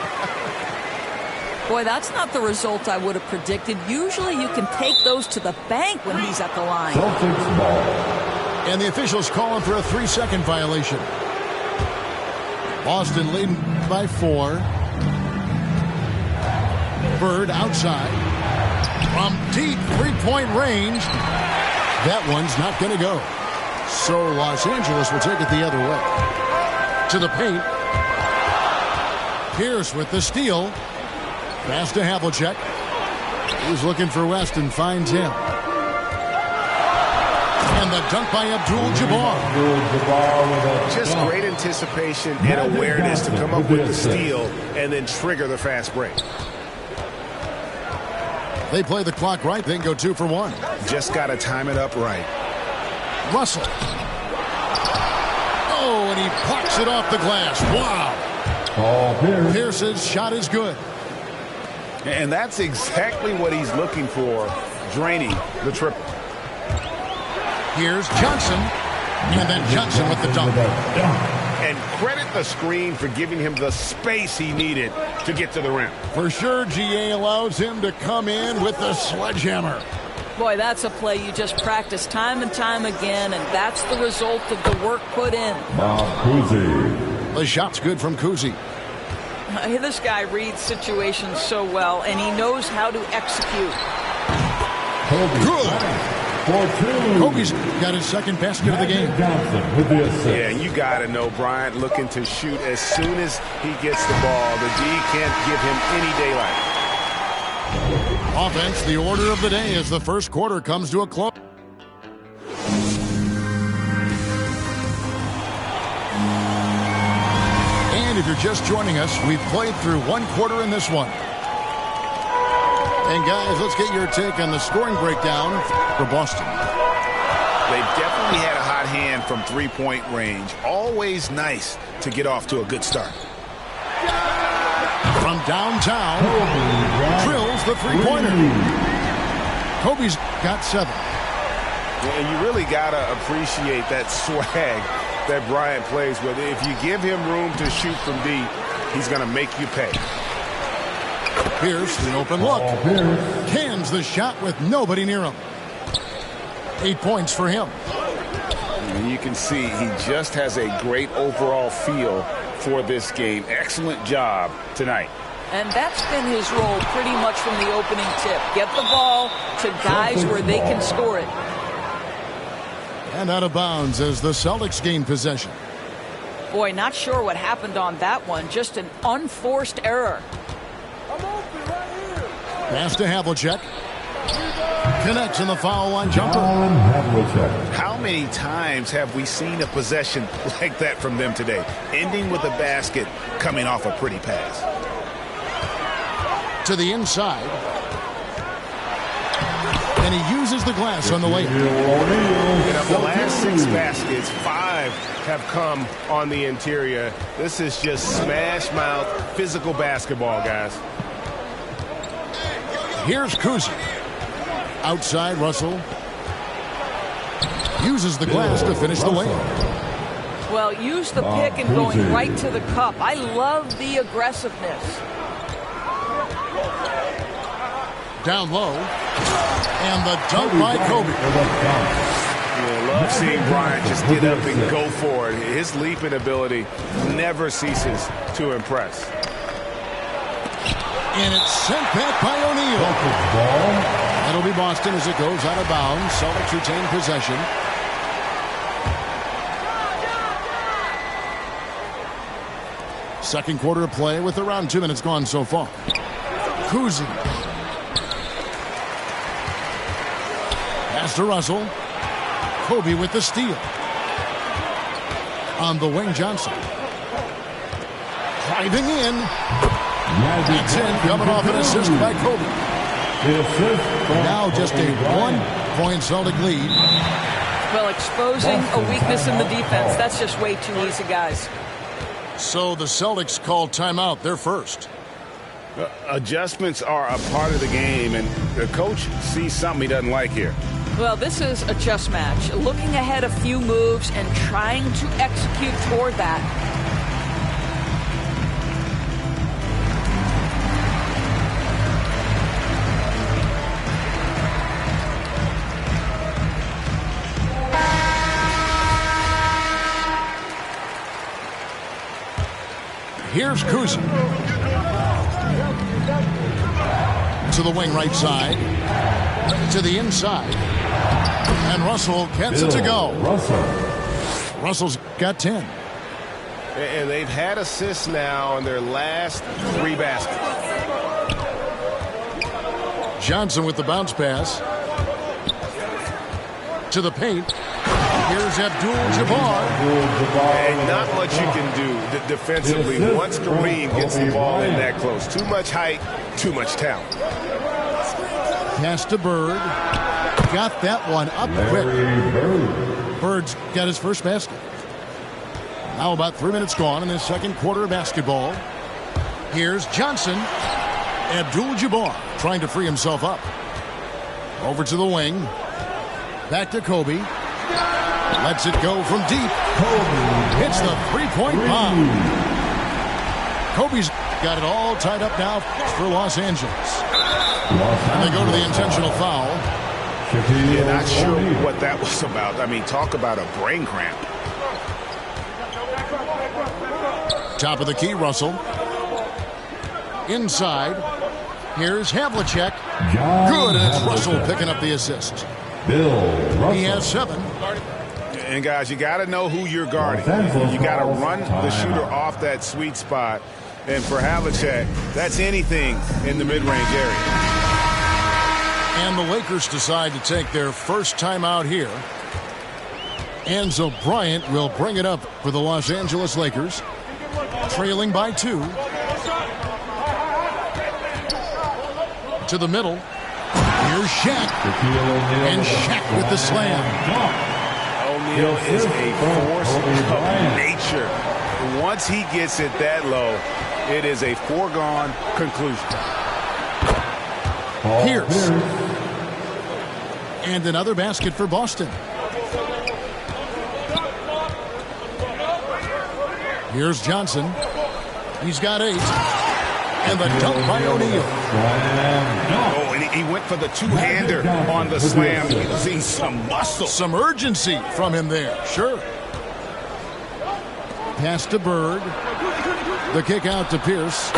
Boy, that's not the result I would have predicted. Usually you can take those to the bank when he's at the line. And the officials calling for a 3-second violation. Boston leading by 4. Bird outside. From deep 3-point range. That one's not going to go. So Los Angeles will take it the other way. To the paint. Pierce with the steal. Pass to Havlicek. He's looking for West and finds him. And the dunk by Abdul-Jabbar. Just great anticipation and awareness to come up with the steal and then trigger the fast break. They play the clock right, then go 2 for 1. Just got to time it up right. Russell. Oh, and he pucks it off the glass. Wow. Pierce's shot is good. And that's exactly what he's looking for, draining the triple. Here's Johnson. And then Johnson with the dunk. And credit the screen for giving him the space he needed to get to the rim. For sure, GA allows him to come in with the sledgehammer. Boy, that's a play you just practice time and time again, and that's the result of the work put in. The shot's good from Kuzi. This guy reads situations so well, and he knows how to execute. Good. Kobe's got his second basket of the game. Yeah, you got to know Bryant looking to shoot as soon as he gets the ball. The D can't give him any daylight. Offense, the order of the day as the first quarter comes to a close. And if you're just joining us, we've played through one quarter in this one. And guys, let's get your take on the scoring breakdown for Boston. They've definitely had a hot hand from three-point range. Always nice to get off to a good start. From downtown, drills the three-pointer. Kobe's got 7. And you really got to appreciate that swag that Bryant plays with. If you give him room to shoot from deep, he's going to make you pay. Pierce, the open look. Cans the shot with nobody near him. 8 points for him. And you can see he just has a great overall feel for this game. Excellent job tonight. And that's been his role pretty much from the opening tip. Get the ball to guys where they can score it. And out of bounds as the Celtics gain possession. Boy, not sure what happened on that one. Just an unforced error. Pass to Havlicek. Connects in the foul line jumper. How many times have we seen a possession like that from them today? Ending with a basket, coming off a pretty pass. To the inside. And he uses the glass on the way. The last 6 baskets, 5 have come on the interior. This is just smash mouth, physical basketball, guys. Here's Kuzi. Outside, Russell. Uses the glass to finish the layup. Well, use the pick and going right to the cup. I love the aggressiveness. Down low. And the dunk by Kobe. Yeah, love seeing Bryant just get up and go for it. His leaping ability never ceases to impress. And it's sent back by O'Neal. That'll be Boston as it goes out of bounds. Celtics retain possession. Second quarter of play with around 2 minutes gone so far. Kuzi. Pass to Russell. Kobe with the steal. On the wing, Johnson. Driving in. That's in, coming off an assist by Kobe. Now just a 1-point Celtic lead. Well, exposing a weakness in the defense, that's just way too easy, guys. So the Celtics call timeout. They're first. Adjustments are a part of the game, and the coach sees something he doesn't like here. Well, this is a chess match. Looking ahead a few moves and trying to execute toward that. Here's Kuzi. To the wing right side. To the inside. And Russell gets it to go. Russell's got 10. And they've had assists now on their last 3 baskets. Johnson with the bounce pass. To the paint. Here's Abdul-Jabbar. And not much you can do defensively once Kareem gets the ball in that close. Too much height, too much talent. Pass to Bird. Got that one up quick. Bird's got his first basket. Now about 3 minutes gone in this second quarter of basketball. Here's Johnson. Abdul-Jabbar trying to free himself up. Over to the wing. Back to Kobe. Lets it go from deep. Hits the three-point bomb. Kobe's got it all tied up now for Los Angeles. And they go to the intentional foul. Yeah, not sure what that was about. I mean, talk about a brain cramp. Top of the key, Russell. Inside. Here's Havlicek. Good, and it's Russell picking up the assist. He has 7. And guys, you got to know who you're guarding. You got to run the shooter off that sweet spot. And for Havlicek, that's anything in the mid-range area. And the Lakers decide to take their first timeout here. Enzo Bryant will bring it up for the Los Angeles Lakers. Trailing by 2. To the middle. Here's Shaq. And Shaq with the slam. O'Neal is a force of nature. Once he gets it that low, it is a foregone conclusion. Pierce. And another basket for Boston. Here's Johnson. He's got 8. And the dunk by O'Neal. Oh, and he went for the two-hander on the slam, using some muscle. Some urgency from him there, sure. Pass to Bird. The kick out to Pierce.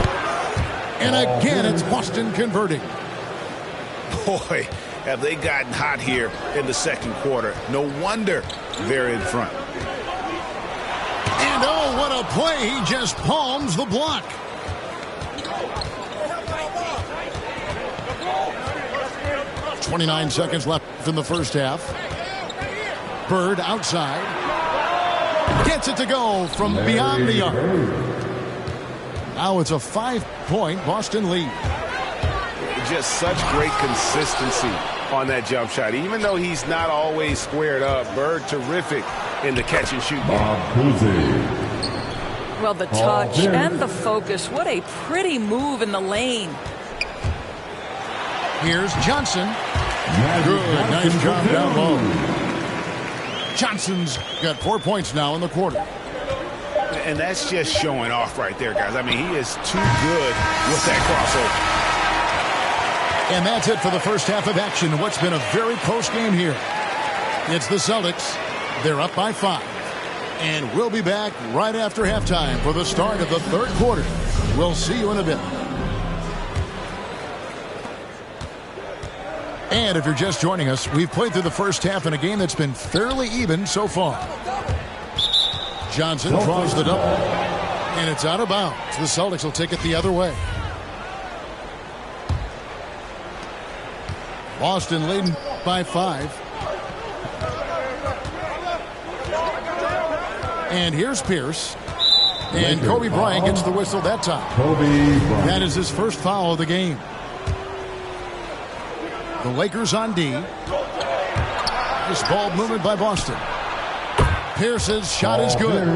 And again, it's Boston converting. Boy, have they gotten hot here in the second quarter. No wonder they're in front. And oh, what a play. He just palms the block. .29 seconds left in the first half. Bird outside. Gets it to go from beyond the arc. Now it's a 5-point Boston lead. Just such great consistency on that jump shot. Even though he's not always squared up, Bird terrific in the catch and shoot game. Well, the touch and the focus. What a pretty move in the lane. Here's Johnson. Good, nice job down low. Johnson's got 4 points now in the quarter. And that's just showing off right there, guys. I mean, he is too good with that crossover. And that's it for the first half of action. What's been a very close game here. It's the Celtics. They're up by 5. And we'll be back right after halftime for the start of the third quarter. We'll see you in a bit. And if you're just joining us, we've played through the first half in a game that's been fairly even so far. Johnson draws the double. And it's out of bounds. The Celtics will take it the other way. Boston leading by 5. And here's Pierce. And Kobe Bryant gets the whistle that time. That is his first foul of the game. The Lakers on D. This ball movement by Boston. Pierce's shot is good.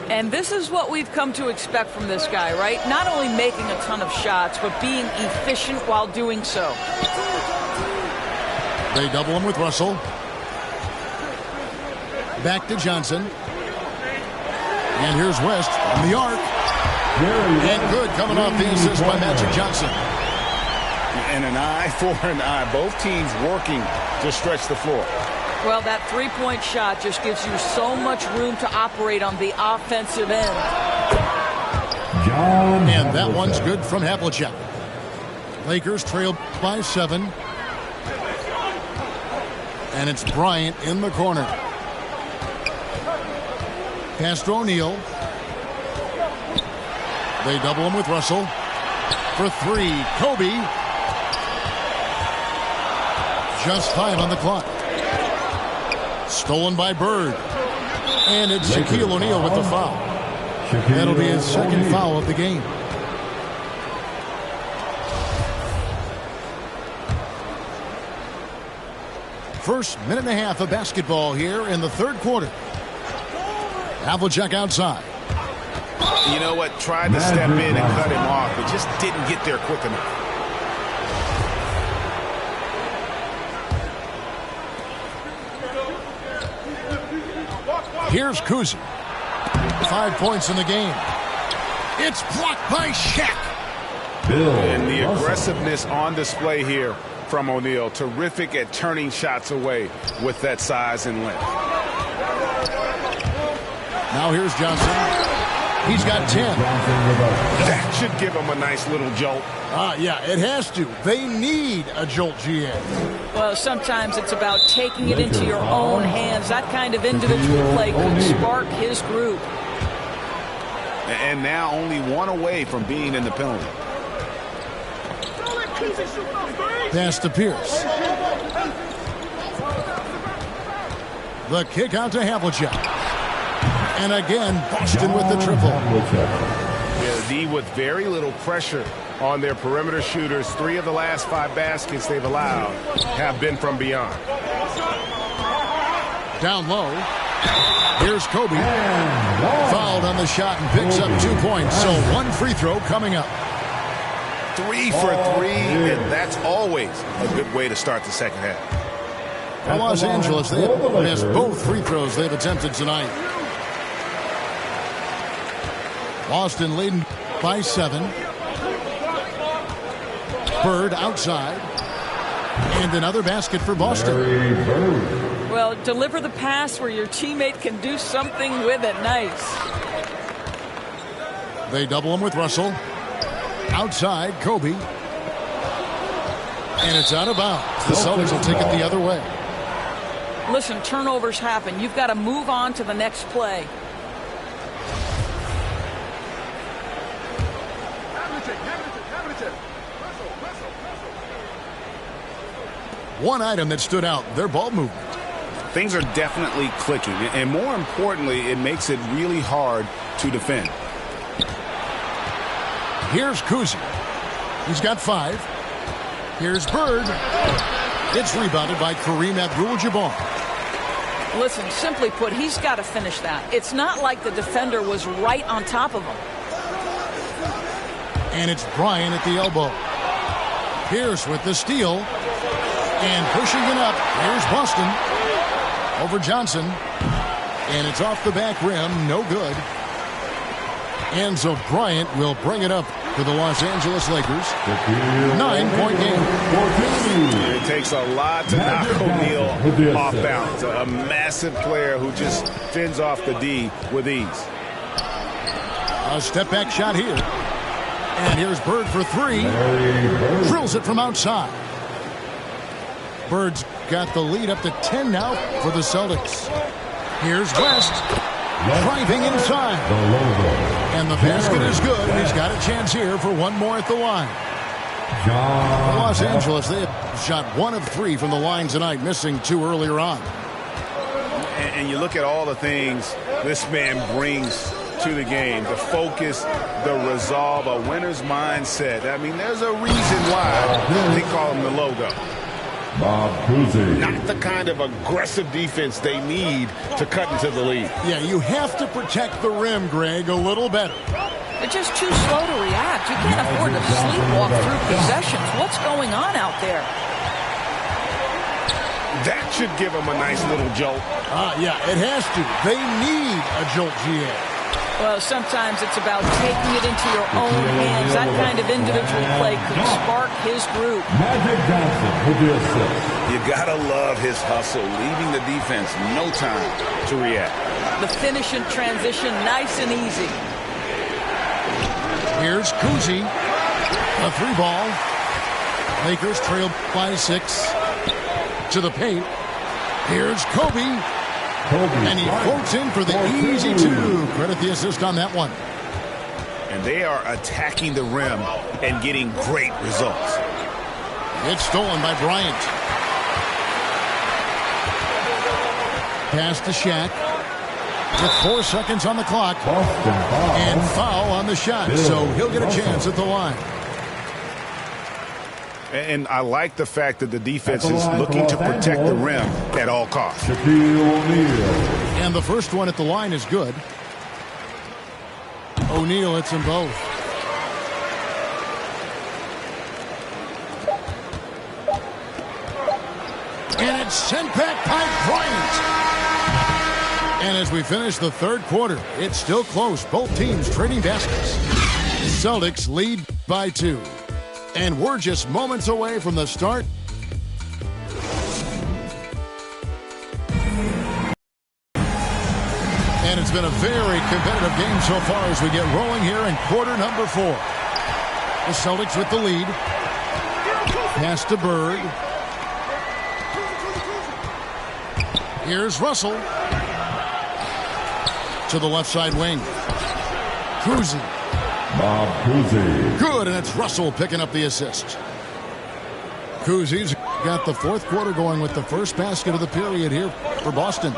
And this is what we've come to expect from this guy, right? Not only making a ton of shots, but being efficient while doing so. They double him with Russell. Back to Johnson. And here's West from the arc. And good coming off the assist by Magic Johnson. And an eye for an eye. Both teams working to stretch the floor. Well, that three-point shot just gives you so much room to operate on the offensive end. And that one's good from Havlicek. Lakers trail by 7. And it's Bryant in the corner. Pass to O'Neal. They double him with Russell. For 3, Kobe. Just 5 on the clock. Stolen by Bird. And it's Shaquille O'Neal with the foul. That'll be his second foul of the game. first minute and a half of basketball here in the third quarter. Havlicek outside. You know what? Tried to step in and cut him off, but just didn't get there quick enough. Here's Kuzi. 5 points in the game. It's blocked by Shaq. And the aggressiveness on display here from O'Neal. Terrific at turning shots away with that size and length. Now here's Johnson. He's got 10. That should give him a nice little jolt. Yeah, it has to. They need a jolt, GA. Well, sometimes it's about taking it into your own hands. That kind of individual play could spark his group. And now only one away from being in the penalty. Pass to Pierce. The kick out to Havlicek. And again, Boston with the triple. Yeah, D with very little pressure on their perimeter shooters. 3 of the last 5 baskets they've allowed have been from beyond. Down low. Here's Kobe. Fouled on the shot and picks up 2 points. So 1 free throw coming up. 3 for 3, and that's always a good way to start the second half. For Los Angeles, they have missed both free throws they've attempted tonight. Boston leading by 7. Bird outside. And another basket for Boston. Well, deliver the pass where your teammate can do something with it. Nice. They double him with Russell. Outside, Kobe. And it's out of bounds. The Celtics will take it the other way. Listen, turnovers happen. You've got to move on to the next play. One item that stood out, their ball movement. Things are definitely clicking, and more importantly, it makes it really hard to defend. Here's Kuzi. He's got 5. Here's Bird. It's rebounded by Kareem Abdul-Jabbar. Listen, simply put, he's got to finish that. It's not like the defender was right on top of him. And it's Bryant at the elbow. Pierce with the steal. And pushing it up. Here's Boston. Over Johnson. And it's off the back rim. No good. And so Bryant will bring it up for the Los Angeles Lakers. 9-point game. It takes a lot to knock O'Neal off balance. A massive player who just fends off the D with ease. A step back shot here. And here's Bird for 3. Drills it from outside. Bird's got the lead up to 10 now for the Celtics. Here's West. Driving inside. And the basket is good. And he's got a chance here for one more at the line. For Los Angeles, they have shot 1 of 3 from the line tonight, missing 2 earlier on. And you look at all the things this man brings to the game. The focus, the resolve, a winner's mindset. I mean, there's a reason why they call him the logo. Not the kind of aggressive defense they need to cut into the lead. Yeah, you have to protect the rim, Greg, a little better. They're just too slow to react. You can't afford to sleepwalk through possessions. What's going on out there? That should give them a nice little jolt. Yeah, it has to. They need a jolt, GA. Well, sometimes it's about taking it into your own hands. That kind of individual play could spark his group. Magic Johnson with the assist. You gotta love his hustle, leaving the defense no time to react. The finish and transition, nice and easy. Here's Kuzi. A 3-ball. Lakers trail by 6. To the paint. Here's Kobe. And he floats in for the easy 2. Credit the assist on that one. And they are attacking the rim and getting great results. It's stolen by Bryant. Pass to Shaq. With 4 seconds on the clock. And foul on the shot. So he'll get a chance at the line. And I like the fact that the defense is looking to protect the rim at all costs. And the first one at the line is good. O'Neal hits them both. And it's sent back by Bryant. And as we finish the third quarter, it's still close. Both teams trading baskets. Celtics lead by 2. And we're just moments away from the start. And it's been a very competitive game so far as we get rolling here in quarter number 4. The Celtics with the lead. Pass to Bird. Here's Russell. To the left side wing. Cousy. Good, and it's Russell picking up the assist. Cousy's got the fourth quarter going with the first basket of the period here for Boston.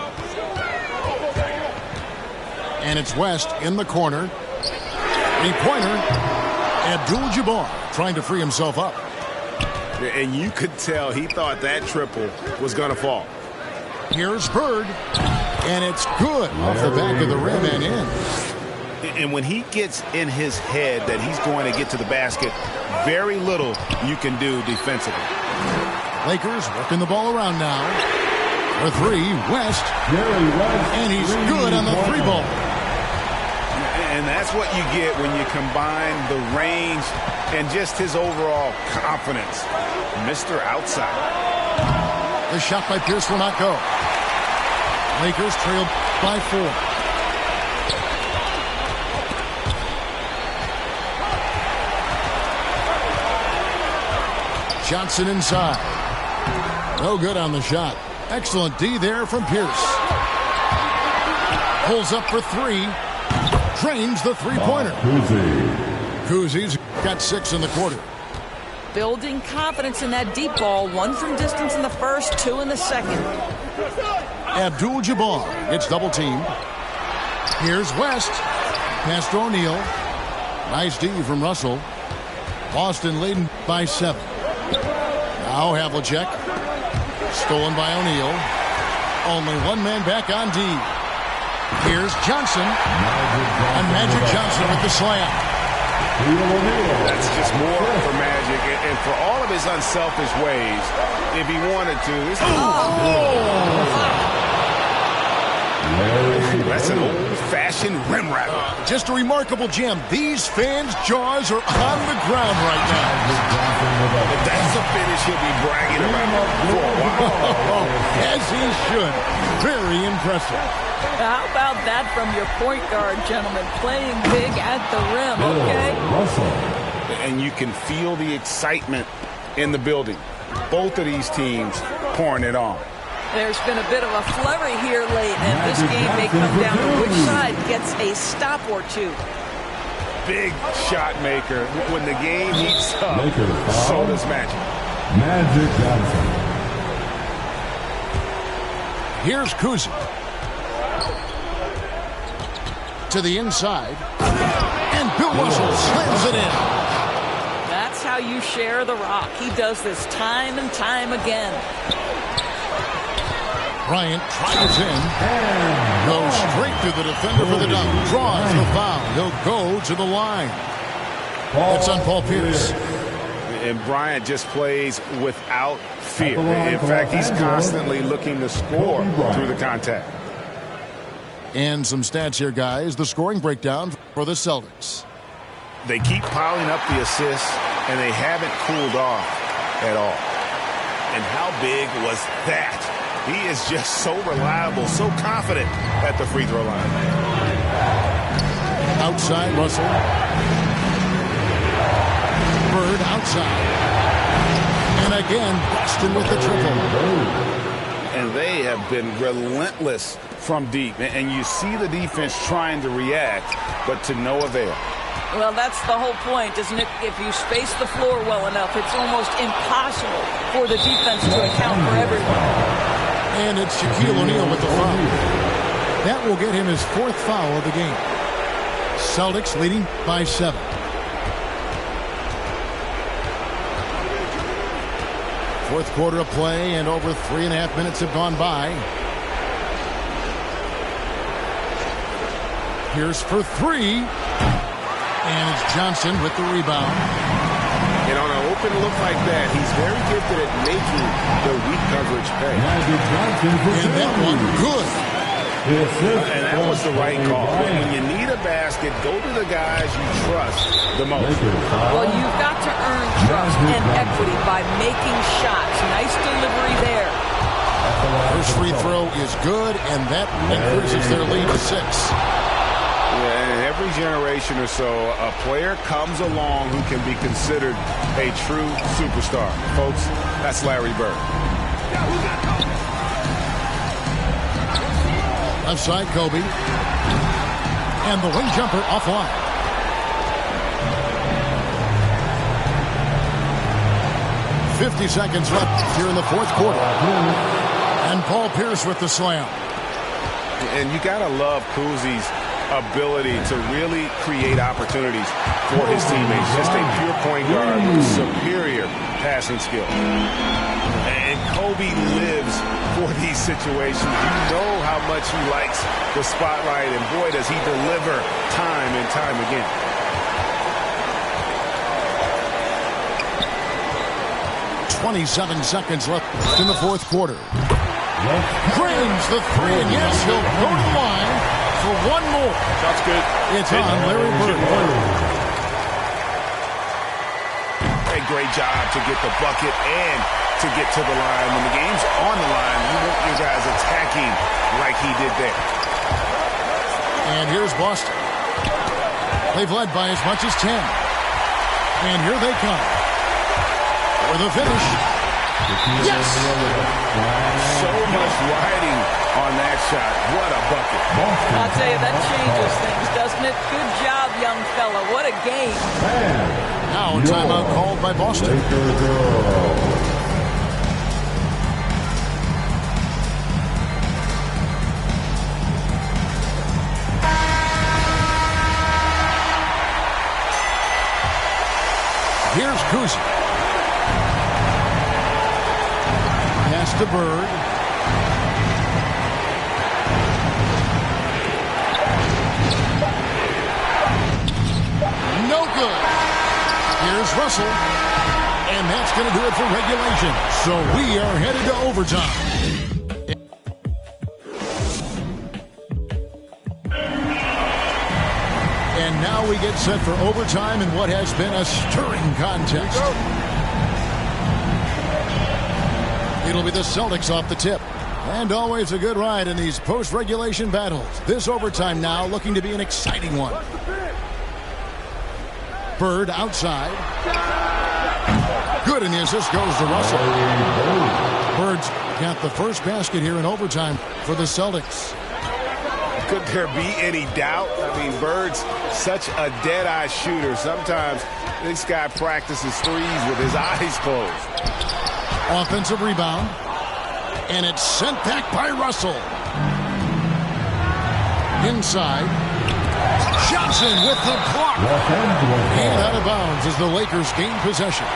And it's West in the corner. Three-pointer. Abdul-Jabbar trying to free himself up. And you could tell he thought that triple was going to fall. Here's Bird. And it's good off the back of the rim and in. And when he gets in his head that he's going to get to the basket, very little you can do defensively. Lakers working the ball around now. For 3, West. And he's good on the 3-ball. And that's what you get when you combine the range and just his overall confidence. Mr. Outside. The shot by Pierce will not go. Lakers trail by 4. Johnson inside. No good on the shot. Excellent D there from Pierce. Pulls up for 3. Drains the three-pointer. Cousy's got 6 in the quarter. Building confidence in that deep ball. 1 from distance in the first, 2 in the second. Abdul-Jabbar gets double-teamed. Here's West. Pass to O'Neal. Nice D from Russell. Boston leading by 7. Now Havlicek. Stolen by O'Neal. Only one man back on D. Here's Johnson. And Magic Johnson with the slam. That's just more for Magic. And for all of his unselfish ways, if he wanted to. That's an old-fashioned rim wrap. Just a remarkable jam. These fans' jaws are on the ground right now. If that's a finish he'll be bragging about for a while. As he should. Very impressive. How about that from your point guard, gentlemen? Playing big at the rim, okay? And you can feel the excitement in the building. Both of these teams pouring it on. There's been a bit of a flurry here late, and this game may come down to which side gets a stop or 2. Big shot maker. When the game heats up, so does Magic. Here's Cousy. To the inside. And Bill Russell slams it in. That's how you share the rock. He does this time and time again. Bryant tries in. Goes straight through the defender for the dunk. Draws the foul. He'll go to the line. It's on Paul Pierce. And Bryant just plays without fear. In fact, he's constantly looking to score through the contact. And some stats here, guys. The scoring breakdown for the Celtics. They keep piling up the assists, and they haven't cooled off at all. And how big was that? He is just so reliable, so confident at the free throw line. Outside, Russell. Bird outside. And again, Boston with the triple. And they have been relentless from deep. And you see the defense trying to react, but to no avail. Well, that's the whole point, isn't it? If you space the floor well enough, it's almost impossible for the defense to account for everyone. And it's Shaquille O'Neal with the foul. That will get him his 4th foul of the game. Celtics leading by 7. Fourth quarter of play, and over 3.5 minutes have gone by. Here's for three. And it's Johnson with the rebound. And on an open look like that, he's very gifted at making the weak coverage pay. And that one good. And that was the right call. When you need a basket, go to the guys you trust the most. Well, you've got to earn trust and equity by making shots. Nice delivery there. First free throw is good, and that increases their lead to 6. Yeah, in every generation or so, a player comes along who can be considered a true superstar. Folks, that's Larry Bird. Left side, Kobe. And the wing jumper offline. .50 seconds left here in the fourth quarter. And Paul Pierce with the slam. And you got to love Kuzi's ability to really create opportunities for his teammates. Just a pure point guard with superior passing skill. And Kobe lives for these situations. You know how much he likes the spotlight, and boy, does he deliver time and time again. .27 seconds left in the fourth quarter. Drains the three, and yes, he'll go to the line for one more. That's good. It's on Larry Bird. A great job to get the bucket and to get to the line. When the game's on the line, you want your guys attacking like he did there. And here's Boston. They've led by as much as 10. And here they come. For the finish. Yes! So much riding on that shot. What a bucket. I'll tell you, that changes things, doesn't it? Good job, young fella. What a game. Now a timeout called by Boston. Here's Kuzi. Pass to Bird. No good. Here's Russell. And that's going to do it for regulation. So we are headed to overtime. And now we get set for overtime in what has been a stirring contest. It'll be the Celtics off the tip. And always a good ride in these post-regulation battles. This overtime now looking to be an exciting one. Bird outside. Good, and the assist goes to Russell. Bird's got the first basket here in overtime for the Celtics. Could there be any doubt? I mean, Bird's such a dead-eye shooter. Sometimes this guy practices threes with his eyes closed. Offensive rebound. And it's sent back by Russell. Inside. Johnson with the block. And out of bounds as the Lakers gain possession.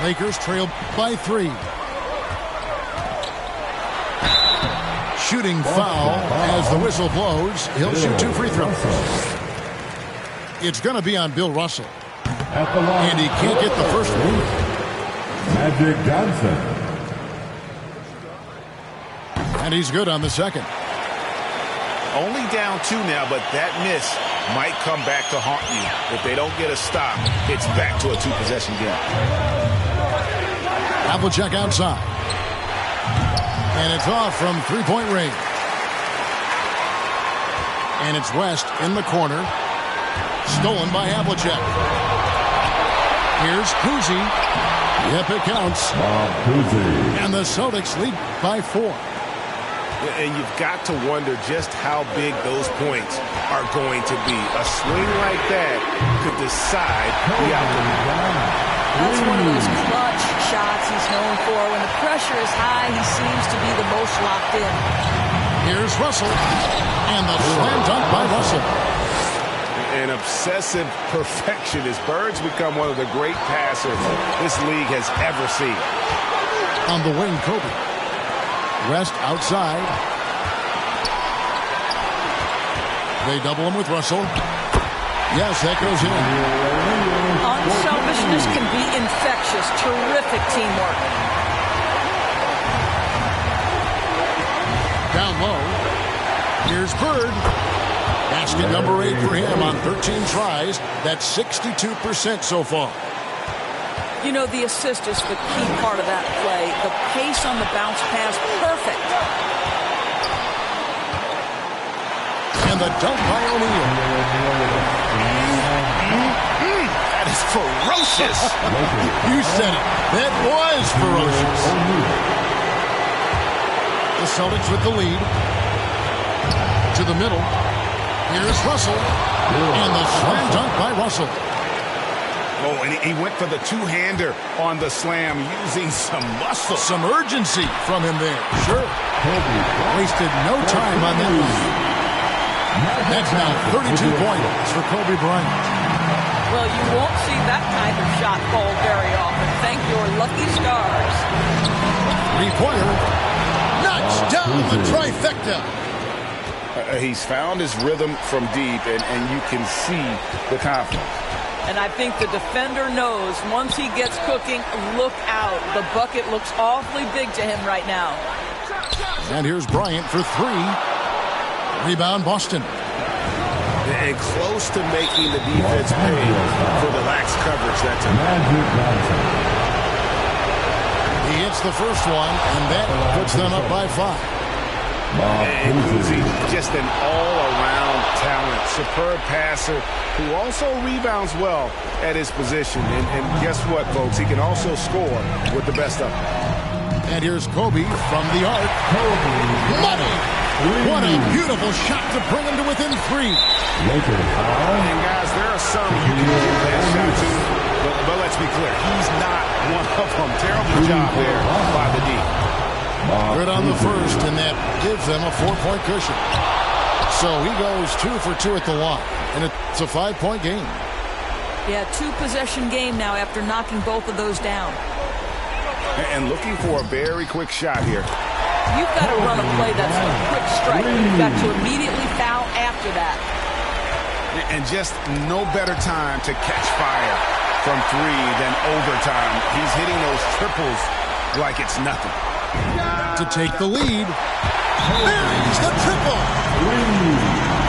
Lakers trail by 3. Shooting foul as the whistle blows. He'll shoot 2 free throws. It's going to be on Bill Russell. And he can't get the first one. Magic Johnson. And he's good on the second. Only down 2 now, but that miss might come back to haunt you. If they don't get a stop, it's back to a 2-possession game. Havlicek outside. And it's off from three-point range. And it's West in the corner. Stolen by Havlicek. Here's Kuzi. Yep, it counts. And the Celtics lead by 4. And you've got to wonder just how big those points are going to be. A swing like that could decide the outcome. That's one of those clutch shots he's known for. When the pressure is high, he seems to be the most locked in. Here's Russell. And the slam dunk by Russell. an obsessive perfectionist. Bird's become one of the great passers this league has ever seen. On the wing, Kobe. West outside. They double him with Russell. Yes, that goes in. Unselfishness can be infectious. Terrific teamwork. Down low. Here's Bird. Basket number 8 for him on 13 tries. That's 62% so far. You know, the assist is the key part of that play. The pace on the bounce pass, perfect. And the dunk by O'Neal. That is ferocious. You said it. That was ferocious. The Celtics with the lead. To the middle. Here's Russell. And the slam dunk by Russell. Oh, and he went for the two-hander on the slam, using some muscle. Some urgency from him there. Sure. Wasted no time on that one. That's now 32 points for Kobe Bryant. Well, you won't see that kind of shot called very often. Thank your lucky stars. Three-pointer. Knocks down the trifecta. He's found his rhythm from deep, and you can see the confidence. And I think the defender knows once he gets cooking, look out. The bucket looks awfully big to him right now. And here's Bryant for 3. Rebound, Boston. And close to making the defense pay for the lax coverage that time. He hits the first one, and that puts them up by 5. And Uzi, just an all-around talent, superb passer who also rebounds well at his position. And guess what, folks? He can also score with the best of them. And here's Kobe from the arc. Money! What a beautiful shot to bring him to within 3. And guys, there are some you can give that shot to, but let's be clear, he's not one of them. Terrible job there by the D. Good on the first, and that gives them a 4-point cushion. So he goes 2 for 2 at the line, and it's a 5-point game. Yeah, 2-possession game now after knocking both of those down. And looking for a very quick shot here. You've got to run a play that's a quick strike. You've got to immediately foul after that. And just no better time to catch fire from 3 than overtime. He's hitting those triples like it's nothing. To take the lead. There's the triple.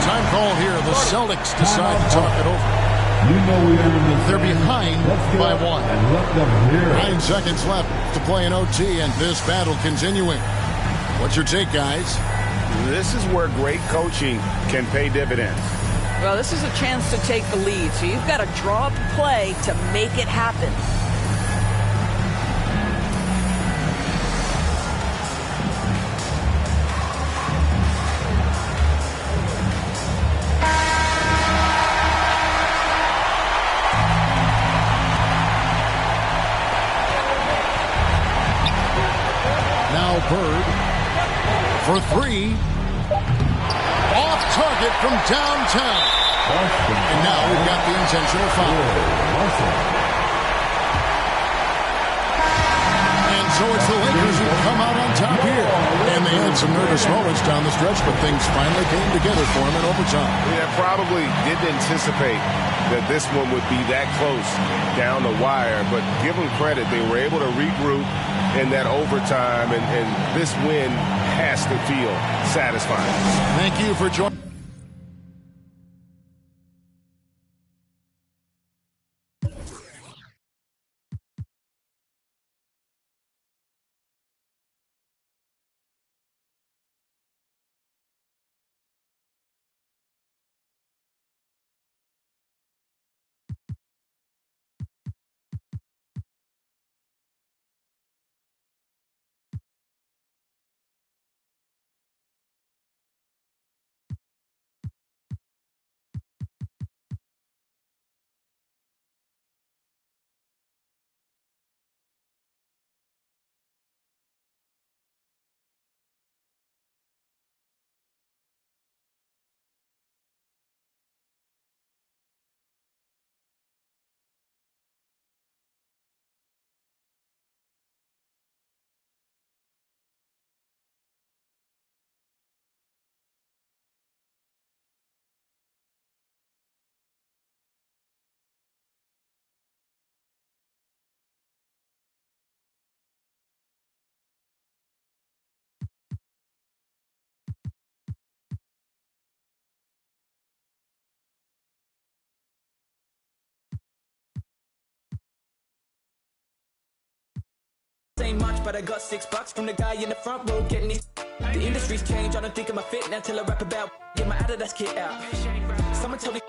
Time call here. The Celtics decide to talk it over. They're behind by 1. 9 seconds left to play in OT, and this battle continuing. What's your take, guys? This is where great coaching can pay dividends. Well, this is a chance to take the lead, so you've got to draw up a play to make it happen. Bird for 3. Off target from downtown. And now we've got the intentional foul. And so it's the Lakers who come out on top here. And they had some nervous moments down the stretch, but things finally came together for them in overtime. Yeah, probably didn't anticipate that this one would be that close down the wire, but give them credit. They were able to regroup in that overtime, and this win has to feel satisfying. Thank you for joining. Ain't much, but I got $6 from the guy in the front row getting it. The industry's changed, I don't think I'm a fit now till I rap about get my Adidas kit out. Someone told me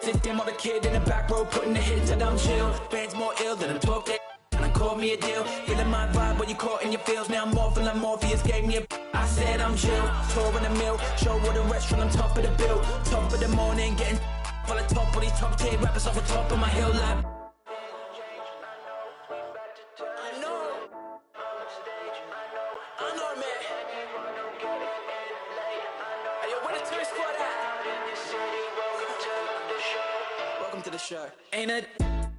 sit them on the kid in the back row putting the hits and I'm chill. Fans more ill than I'm talking. And I called me a deal, feeling my vibe when you caught in your feels. Now I'm morphing like Morpheus gave me a. I said I'm chill, tour in the mill, show all the restaurant, I'm top of the bill, top of the morning, getting full of top of these top tier rappers off the top of my hill like. To the show. Ain't a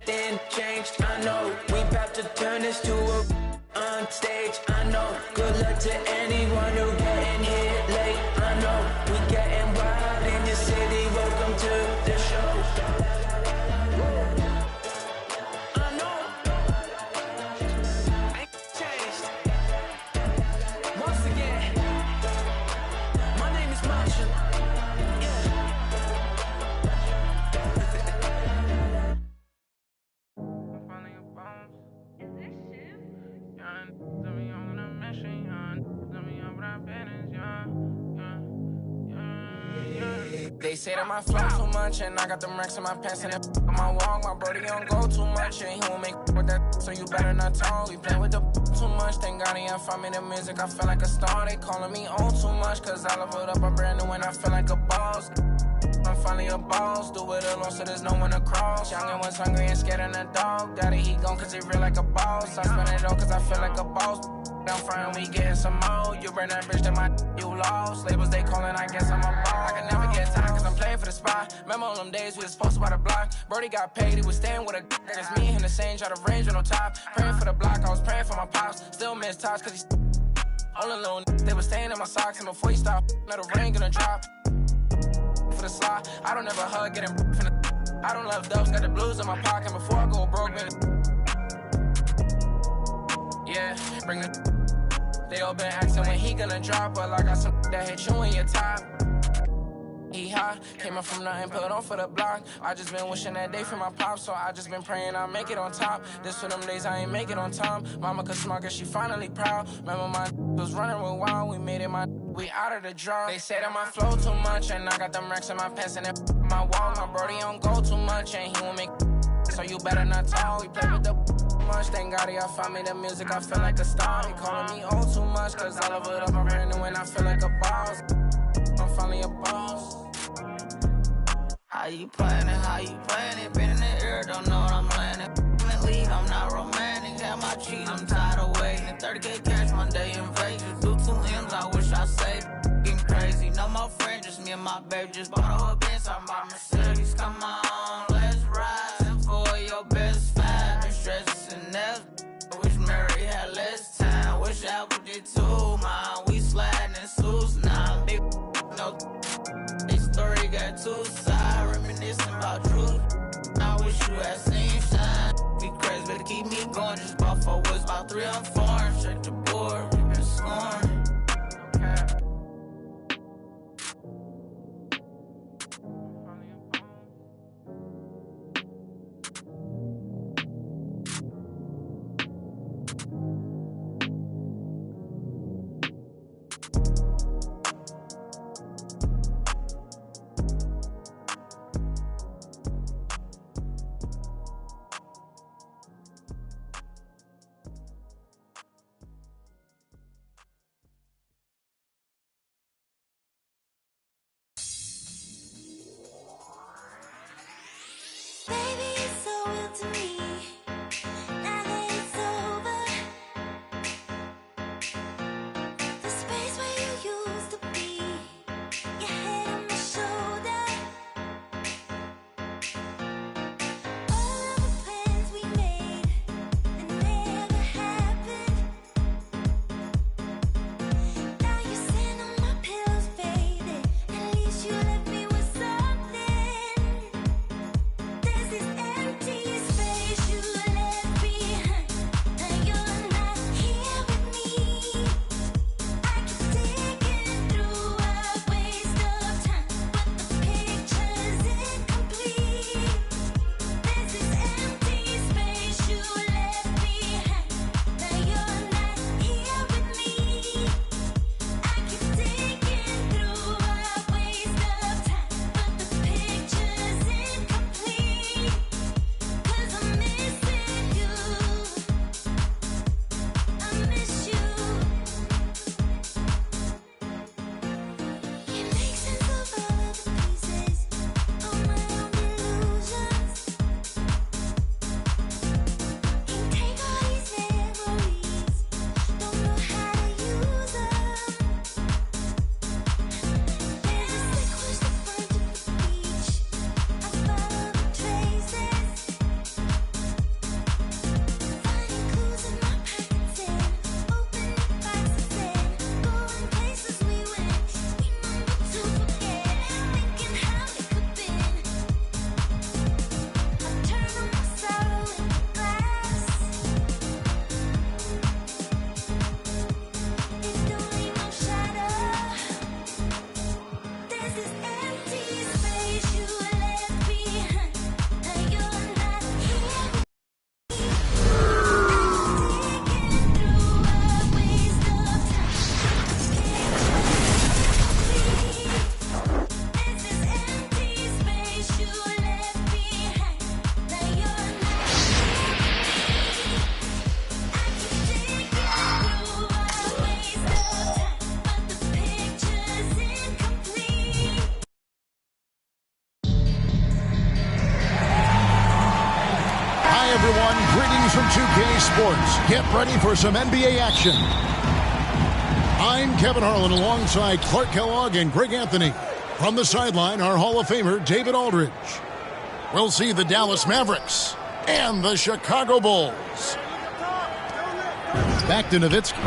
thing changed, I know. We about to turn this to a on stage, I know. Good luck to anyone who getting here late, I know. We getting wild in the city, welcome to the show. I know. Ain't changed. Once again, my name is Marshall. They say that my flow too much and I got them racks in my pants and that on my wall. My brody don't go too much and he won't make with that, so you better not talk. We play with the too much, thank God he ain't find me the music. I feel like a star, they calling me on too much, cause I leveled up, I'm brand new and I feel like a boss. I'm finally a boss, do it alone so there's no one to cross. Young and was hungry and scared of the dog. Daddy he gone cause he real like a boss. I spend it all cause I feel like a boss. I'm frying, we getting some more. You burn that bitch, then you lost. Labels they calling, I guess I'm a ball. I can never get tired cause I'm playing for the spot. Remember all them days we was posted by the block. Brody got paid, he was staying with a d***. It's me and him the same, try to range on no top. Praying for the block, I was praying for my pops. Still miss touch cause he's all alone. They was staying in my socks and before he stopped, let the rain gonna drop. For the slide, I don't ever hug, getting from the I don't love dubs, got the blues in my pocket before I go broke, man. Yeah, bring the. They all been asking when he gonna drop, but I got some that hit you in your top. He high, came up from nothing, put on for the block. I just been wishing that day for my pop, so I just been praying I make it on top. This for them days I ain't make it on time. Mama could smart, she finally proud. Remember my was running with wild, we made it we out of the draw. They say that my flow too much, and I got them racks in my pants and that my wall. My brody don't go too much, and he won't make. So you better not talk. We play with the much. Thank God he found me the music. I feel like a star. He calling me on too much, cause I love it up. I'm brand new and I feel like a boss. I'm finally a boss. How you playing it? How you playing it? Been in the air, don't know what I'm landing. Leave, I'm not romantic. Have my cheese, I'm tired of waiting. 30K cash one day in Vegas. Do 2 M's, I wish I saved. Getting crazy. No more friends, just me and my baby. Just bought a Benz, I'm by Mercedes. Come on, let's ride. And for your best five, been stressing never. Wish Mary had less time. Wish Apple did too, man. We sliding in suits now. Big no. This story got 2 sides. Reminiscing about truth. I wish you had seen shine. Be crazy, better keep me going. Just bought 4 woods, about 3 on 4. Check the board, we been scoring. everyone. Greetings from 2K Sports. Get ready for some NBA action. I'm Kevin Harlan alongside Clark Kellogg and Greg Anthony. From the sideline, our Hall of Famer, David Aldridge. We'll see the Dallas Mavericks and the Chicago Bulls. Back to Nowitzki.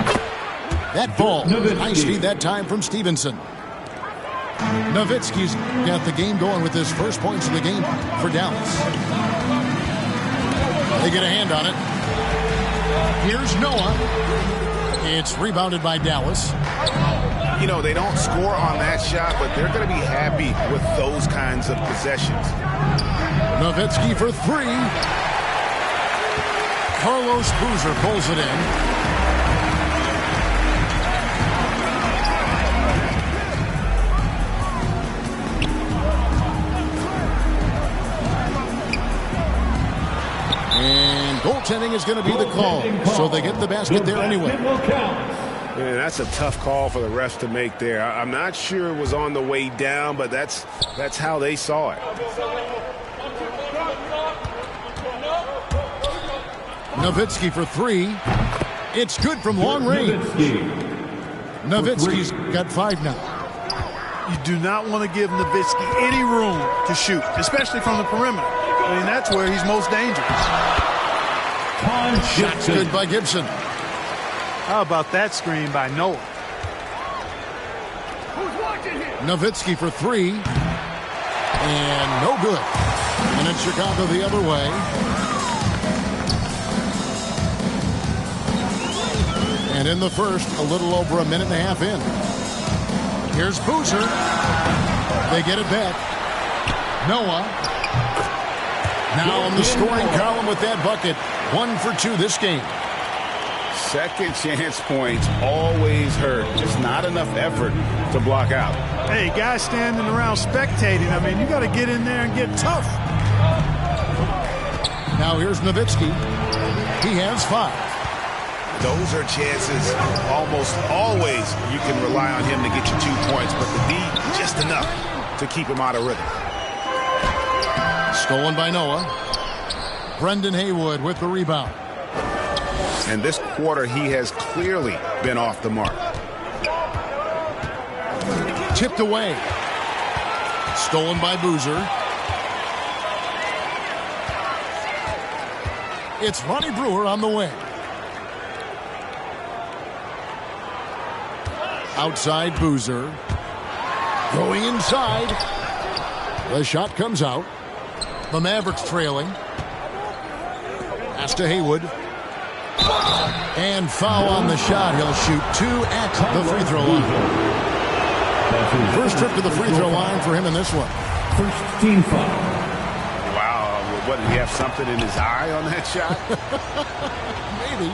That ball, high speed that time from Stevenson. Nowitzki's got the game going with his first points of the game for Dallas. They get a hand on it. Here's Noah. It's rebounded by Dallas. You know, they don't score on that shot, but they're going to be happy with those kinds of possessions. Nowitzki for three. Carlos Boozer pulls it in. And goaltending is going to be the call, so they get the basket there anyway. Man, that's a tough call for the refs to make there. I'm not sure it was on the way down, but that's how they saw it. Nowitzki for three. It's good from long range. Nowitzki's got 5 now. You do not want to give Nowitzki any room to shoot, especially from the perimeter. I mean, that's where he's most dangerous. Shots good by Gibson. How about that screen by Noah? Nowitzki for three. And no good. And it's Chicago the other way. And in the first, a little over a minute and a half in. Here's Boozer. They get it back. Noah. Now on the scoring column with that bucket. 1 for 2 this game. Second chance points always hurt. Just not enough effort to block out. Hey, guys standing around spectating. I mean, you got to get in there and get tough. Now here's Nowitzki. He has 5. Those are chances almost always you can rely on him to get you 2 points, but the D just enough to keep him out of rhythm. Stolen by Noah. Brendan Haywood with the rebound. And this quarter, he has clearly been off the mark. Tipped away. Stolen by Boozer. It's Ronnie Brewer on the wing. Outside Boozer. Going inside. The shot comes out. The Mavericks trailing. Pass to Haywood. And foul on the shot. He'll shoot 2 at the free throw line. First trip to the free throw line for him in this one. First team foul. Wow. What, did he have something in his eye on that shot? Maybe.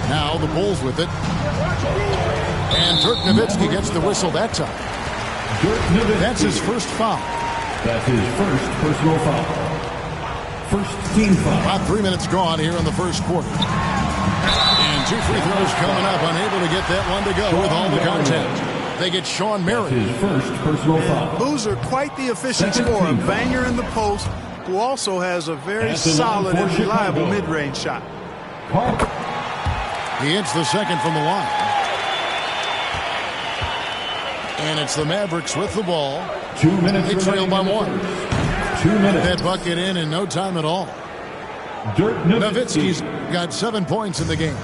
Now the Bulls with it. And Dirk Nowitzki gets the whistle that time. That's his first foul. That's his first personal foul. First team foul. About 3 minutes gone here in the first quarter. And 2 free throws coming up. Unable to get that one to go with all the contact. They get Sean Merritt. His first personal foul. Boozer, quite the efficient scorer. A banger in the post, who also has a very solid and reliable mid-range shot. He hits the second from the line. And it's the Mavericks with the ball. 2 minutes. They trail by 1. 2 minutes. That bucket in no time at all. Dirk Nowitzki's got 7 points in the game.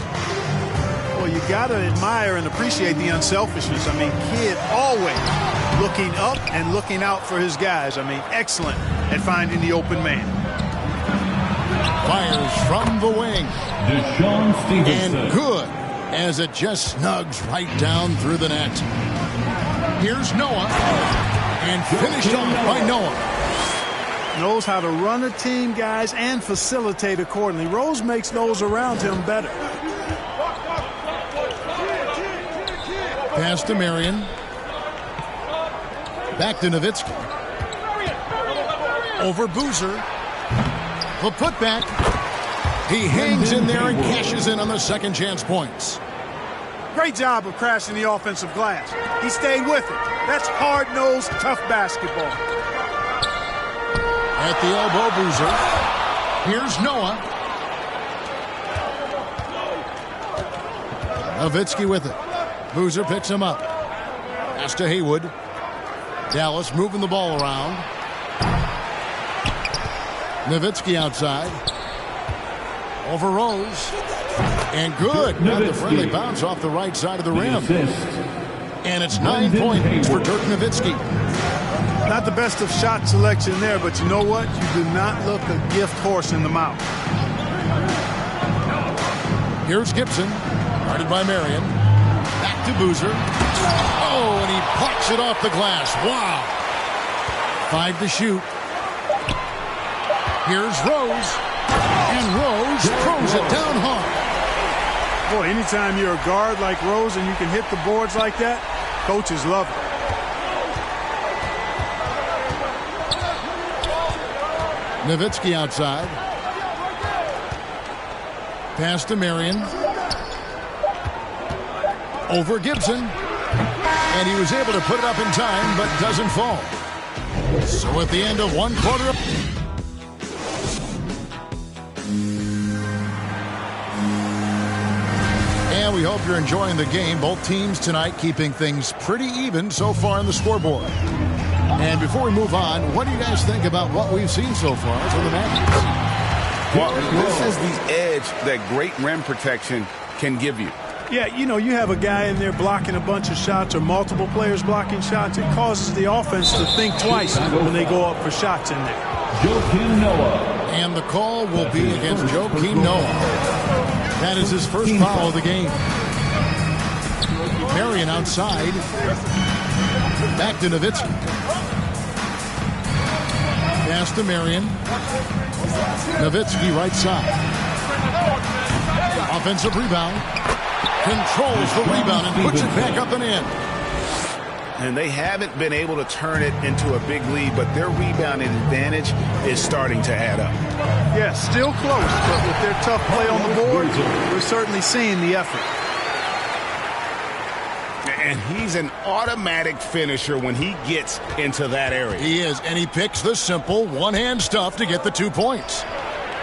Well, you got to admire and appreciate the unselfishness. I mean, kid always looking up and looking out for his guys. I mean, excellent at finding the open man. Fires from the wing. Deshaun Stevenson. And good as it just snugs right down through the net. Here's Noah. And finished off by Noah. Knows how to run a team, guys, and facilitate accordingly. Rose makes those around him better. Pass to Marion. Back to Nowitzki. Over Boozer. The putback. He hangs in there and cashes in on the second chance points. Great job of crashing the offensive glass. He stayed with it. That's hard-nosed, tough basketball. At the elbow, Boozer. Here's Noah. Nowitzki with it. Boozer picks him up. Pass to Haywood. Dallas moving the ball around. Nowitzki outside. Over Rose. And good. Got the friendly bounce off the right side of the rim. And it's 9 points for Dirk Nowitzki. Not the best of shot selection there, but you know what? You do not look a gift horse in the mouth. Here's Gibson. Guarded by Marion. Back to Boozer. Oh, and he plucks it off the glass. Wow. 5 to shoot. Here's Rose. And Rose throws it down hard. Boy, anytime you're a guard like Rose and you can hit the boards like that, coaches love it. Nowitzki outside. Pass to Marion. Over Gibson. And he was able to put it up in time, but doesn't fall. So at the end of 1 quarter... And we hope you're enjoying the game. Both teams tonight keeping things pretty even so far on the scoreboard. And before we move on, what do you guys think about what we've seen so far for the Magic? Well, this is the edge that great rim protection can give you. Yeah, you know, you have a guy in there blocking a bunch of shots or multiple players blocking shots. It causes the offense to think twice when they go up for shots in there. Joakim Noah. And the call will be against Joakim Noah. That is his first foul of the game. Marion outside. Back to Nowitzki. Pass to Marion. Nowitzki right side. Offensive rebound. Controls the rebound and puts it back up and in. And they haven't been able to turn it into a big lead, but their rebounding advantage is starting to add up. Yeah, still close, but with their tough play on the board, we're certainly seeing the effort. And he's an automatic finisher when he gets into that area. He is, and he picks the simple one-hand stuff to get the 2 points.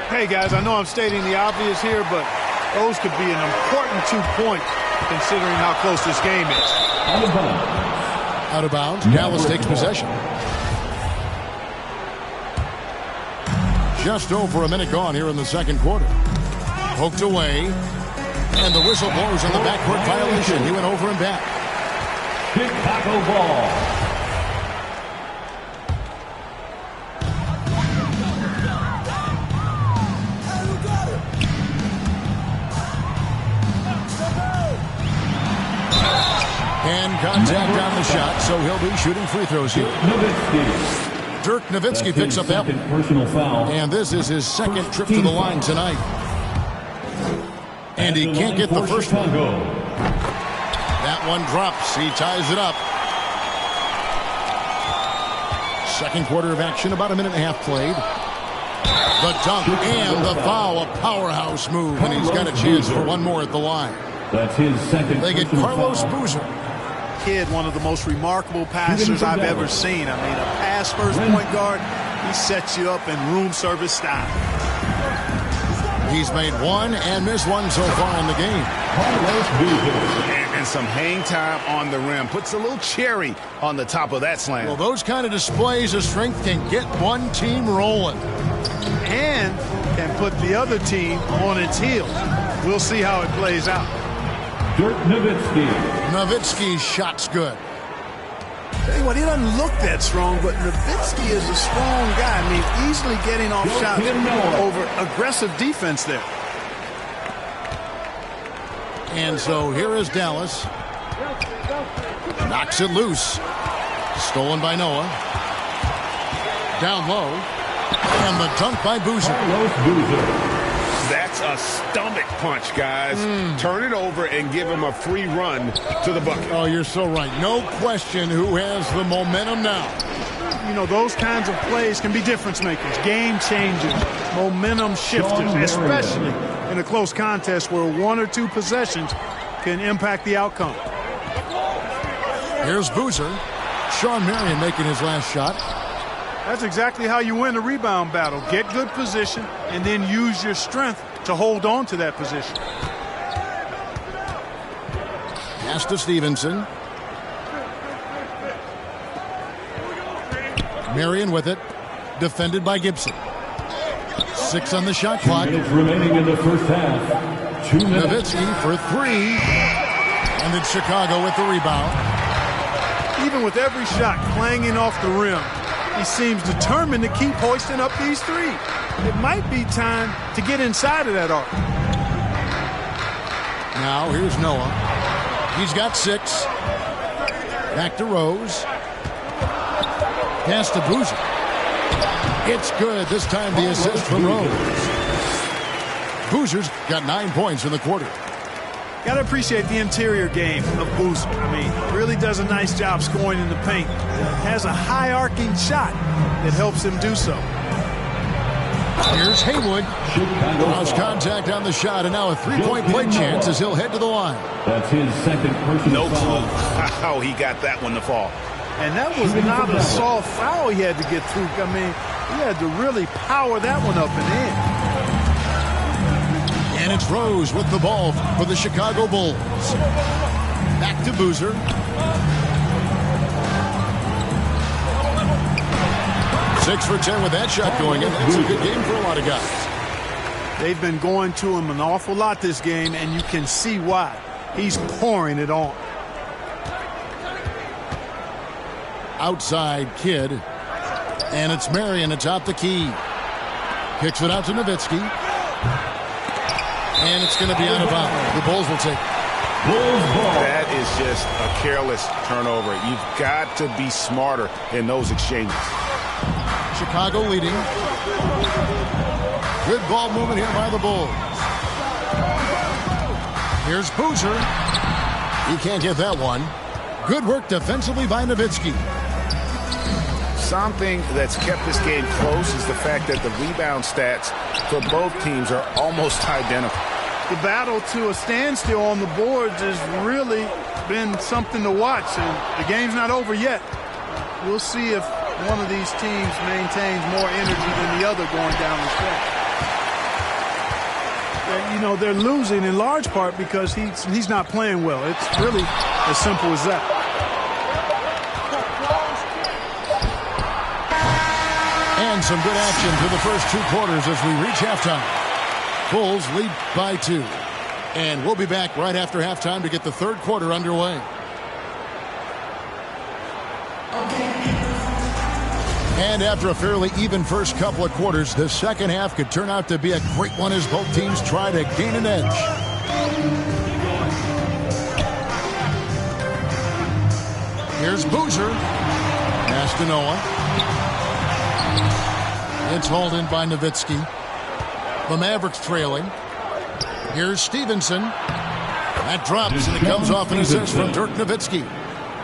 Hey, guys, I know I'm stating the obvious here, but those could be an important 2 points considering how close this game is. Out of bounds. Dallas takes possession. Just over a minute gone here in the second quarter. Poked away. And the whistle blows on the backcourt violation. He went over and back. Chicago ball. And contact on the shot, so he'll be shooting free throws here. Dirk Nowitzki picks up that personal foul. And this is his second trip to the line tonight. And he can't get the first one. That one drops. He ties it up. Second quarter of action, about a minute and a half played. The dunk and the foul, a powerhouse move, and he's got a chance for one more at the line. That's his second. They get Carlos Boozer. Kid, one of the most remarkable passers I've ever seen. I mean, a pass first point guard, he sets you up in room service style. He's made one and missed one so far in the game. And some hang time on the rim. Puts a little cherry on the top of that slam. Well, those kind of displays of strength can get one team rolling. And can put the other team on its heels. We'll see how it plays out. Dirk Nowitzki. Nowitzki's shot's good. Tell you what, he doesn't look that strong, but Nowitzki is a strong guy. I mean, easily getting off shots over aggressive defense there. And so here is Dallas. Knocks it loose. Stolen by Noah. Down low. And the dunk by Boozer. That's a stomach punch, guys. Turn it over and give him a free run to the bucket. Oh, you're so right. No question who has the momentum now. You know, those kinds of plays can be difference makers, game changers, momentum shifters, especially in a close contest where 1 or 2 possessions can impact the outcome. Here's Boozer. Sean Marion making his last shot. That's exactly how you win a rebound battle. Get good position and then use your strength to hold on to that position. Pass to Stevenson. Marion with it. Defended by Gibson. 6 on the shot clock. 2 minutes remaining in the first half. 2 minutes. Nowitzki for 3. And then Chicago with the rebound. Even with every shot clanging off the rim, he seems determined to keep hoisting up these threes. It might be time to get inside of that arc. Now here's Noah. He's got 6. Back to Rose. Pass to Boozer. It's good. This time the assist from Rose. Boozer's got 9 points in the quarter. Got to appreciate the interior game of Boozer. I mean, really does a nice job scoring in the paint. Has a high arcing shot that helps him do so. Here's Haywood. Lost contact on the shot, and now a 3-point play chance as he'll head to the line. That's his second personal foul. No clue how he got that one to fall. And that was not a soft foul he had to get through. I mean, he had to really power that one up and in. And it's Rose with the ball for the Chicago Bulls. Back to Boozer. Six for 10 with that shot going in. That's a good game for a lot of guys. They've been going to him an awful lot this game, and you can see why. He's pouring it on. Outside Kidd. And it's Marion atop the key. Kicks it out to Nowitzki. And it's going to be out of bounds. The Bulls will take it. That is just a careless turnover. You've got to be smarter in those exchanges. Chicago leading. Good ball movement here by the Bulls. Here's Boozer. He can't get that one. Good work defensively by Nowitzki. Something that's kept this game close is the fact that the rebound stats for both teams are almost identical. The battle to a standstill on the boards has really been something to watch, and the game's not over yet. We'll see if one of these teams maintains more energy than the other going down the stretch. You know, they're losing in large part because he's not playing well. It's really as simple as that. And some good action through the first 2 quarters as we reach halftime. Bulls lead by 2. And we'll be back right after halftime to get the 3rd quarter underway. And after a fairly even first couple of quarters, the second half could turn out to be a great one as both teams try to gain an edge. Here's Boozer. Pass to Noah. It's hauled in by Nowitzki. The Mavericks trailing. Here's Stevenson. That drops, and it comes off an assist from Dirk Nowitzki.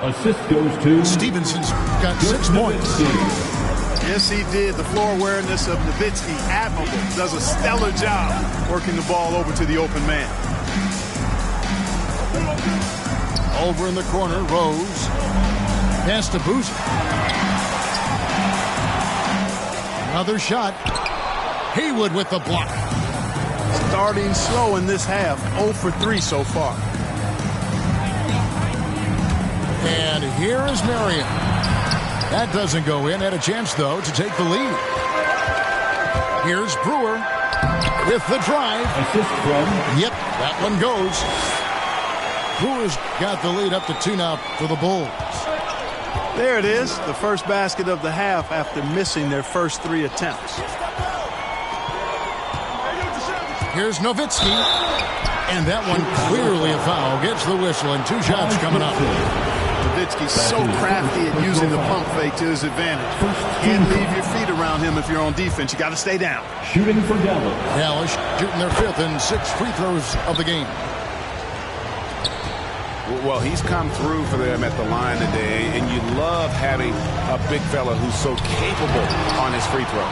Assist goes to Stevenson's got 6 points. Yes, he did. The floor awareness of Nowitzki, admirable. Does a stellar job working the ball over to the open man. Over in the corner, Rose. Pass to Boozer. Another shot. Haywood with the block. Starting slow in this half. 0 for 3 so far. And here is Marion. That doesn't go in. Had a chance, though, to take the lead. Here's Brewer with the drive. Assist from. Yep, that one goes. Brewer's got the lead up to 2 now for the Bulls. There it is, the first basket of the half after missing their first 3 attempts. Here's Nowitzki. And that one clearly a foul. Gets the whistle and 2 shots coming up. Nowitzki's so crafty at using the pump fake to his advantage. Can't leave your feet around him if you're on defense. You got to stay down. Shooting for Dallas. Dallas shooting their 5th and 6th free throws of the game. Well, he's come through for them at the line today, and you love having a big fella who's so capable on his free throw.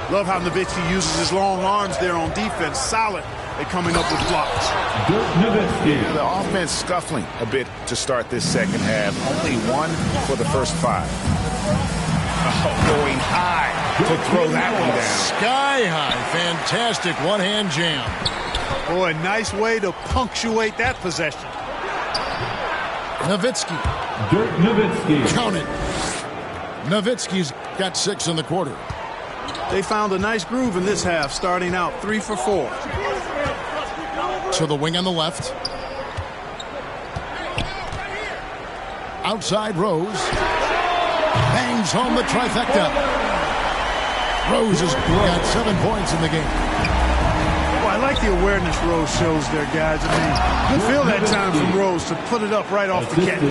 Love how Nowitzki uses his long arms there on defense. Solid at coming up with blocks. The offense scuffling a bit to start this second half. Only 1 for the first 5. going high to throw that one down. Sky high. Fantastic one-hand jam. Boy, nice way to punctuate that possession. Nowitzki. Dirk Nowitzki. Count it. Nowitzki's got 6 in the quarter. They found a nice groove in this half, starting out 3 for 4. To the wing on the left. Outside Rose. Bangs home the trifecta. Rose has got 7 points in the game. Well, I like the awareness Rose shows there, guys. I mean, feel that time from Rose to put it up right off the catch.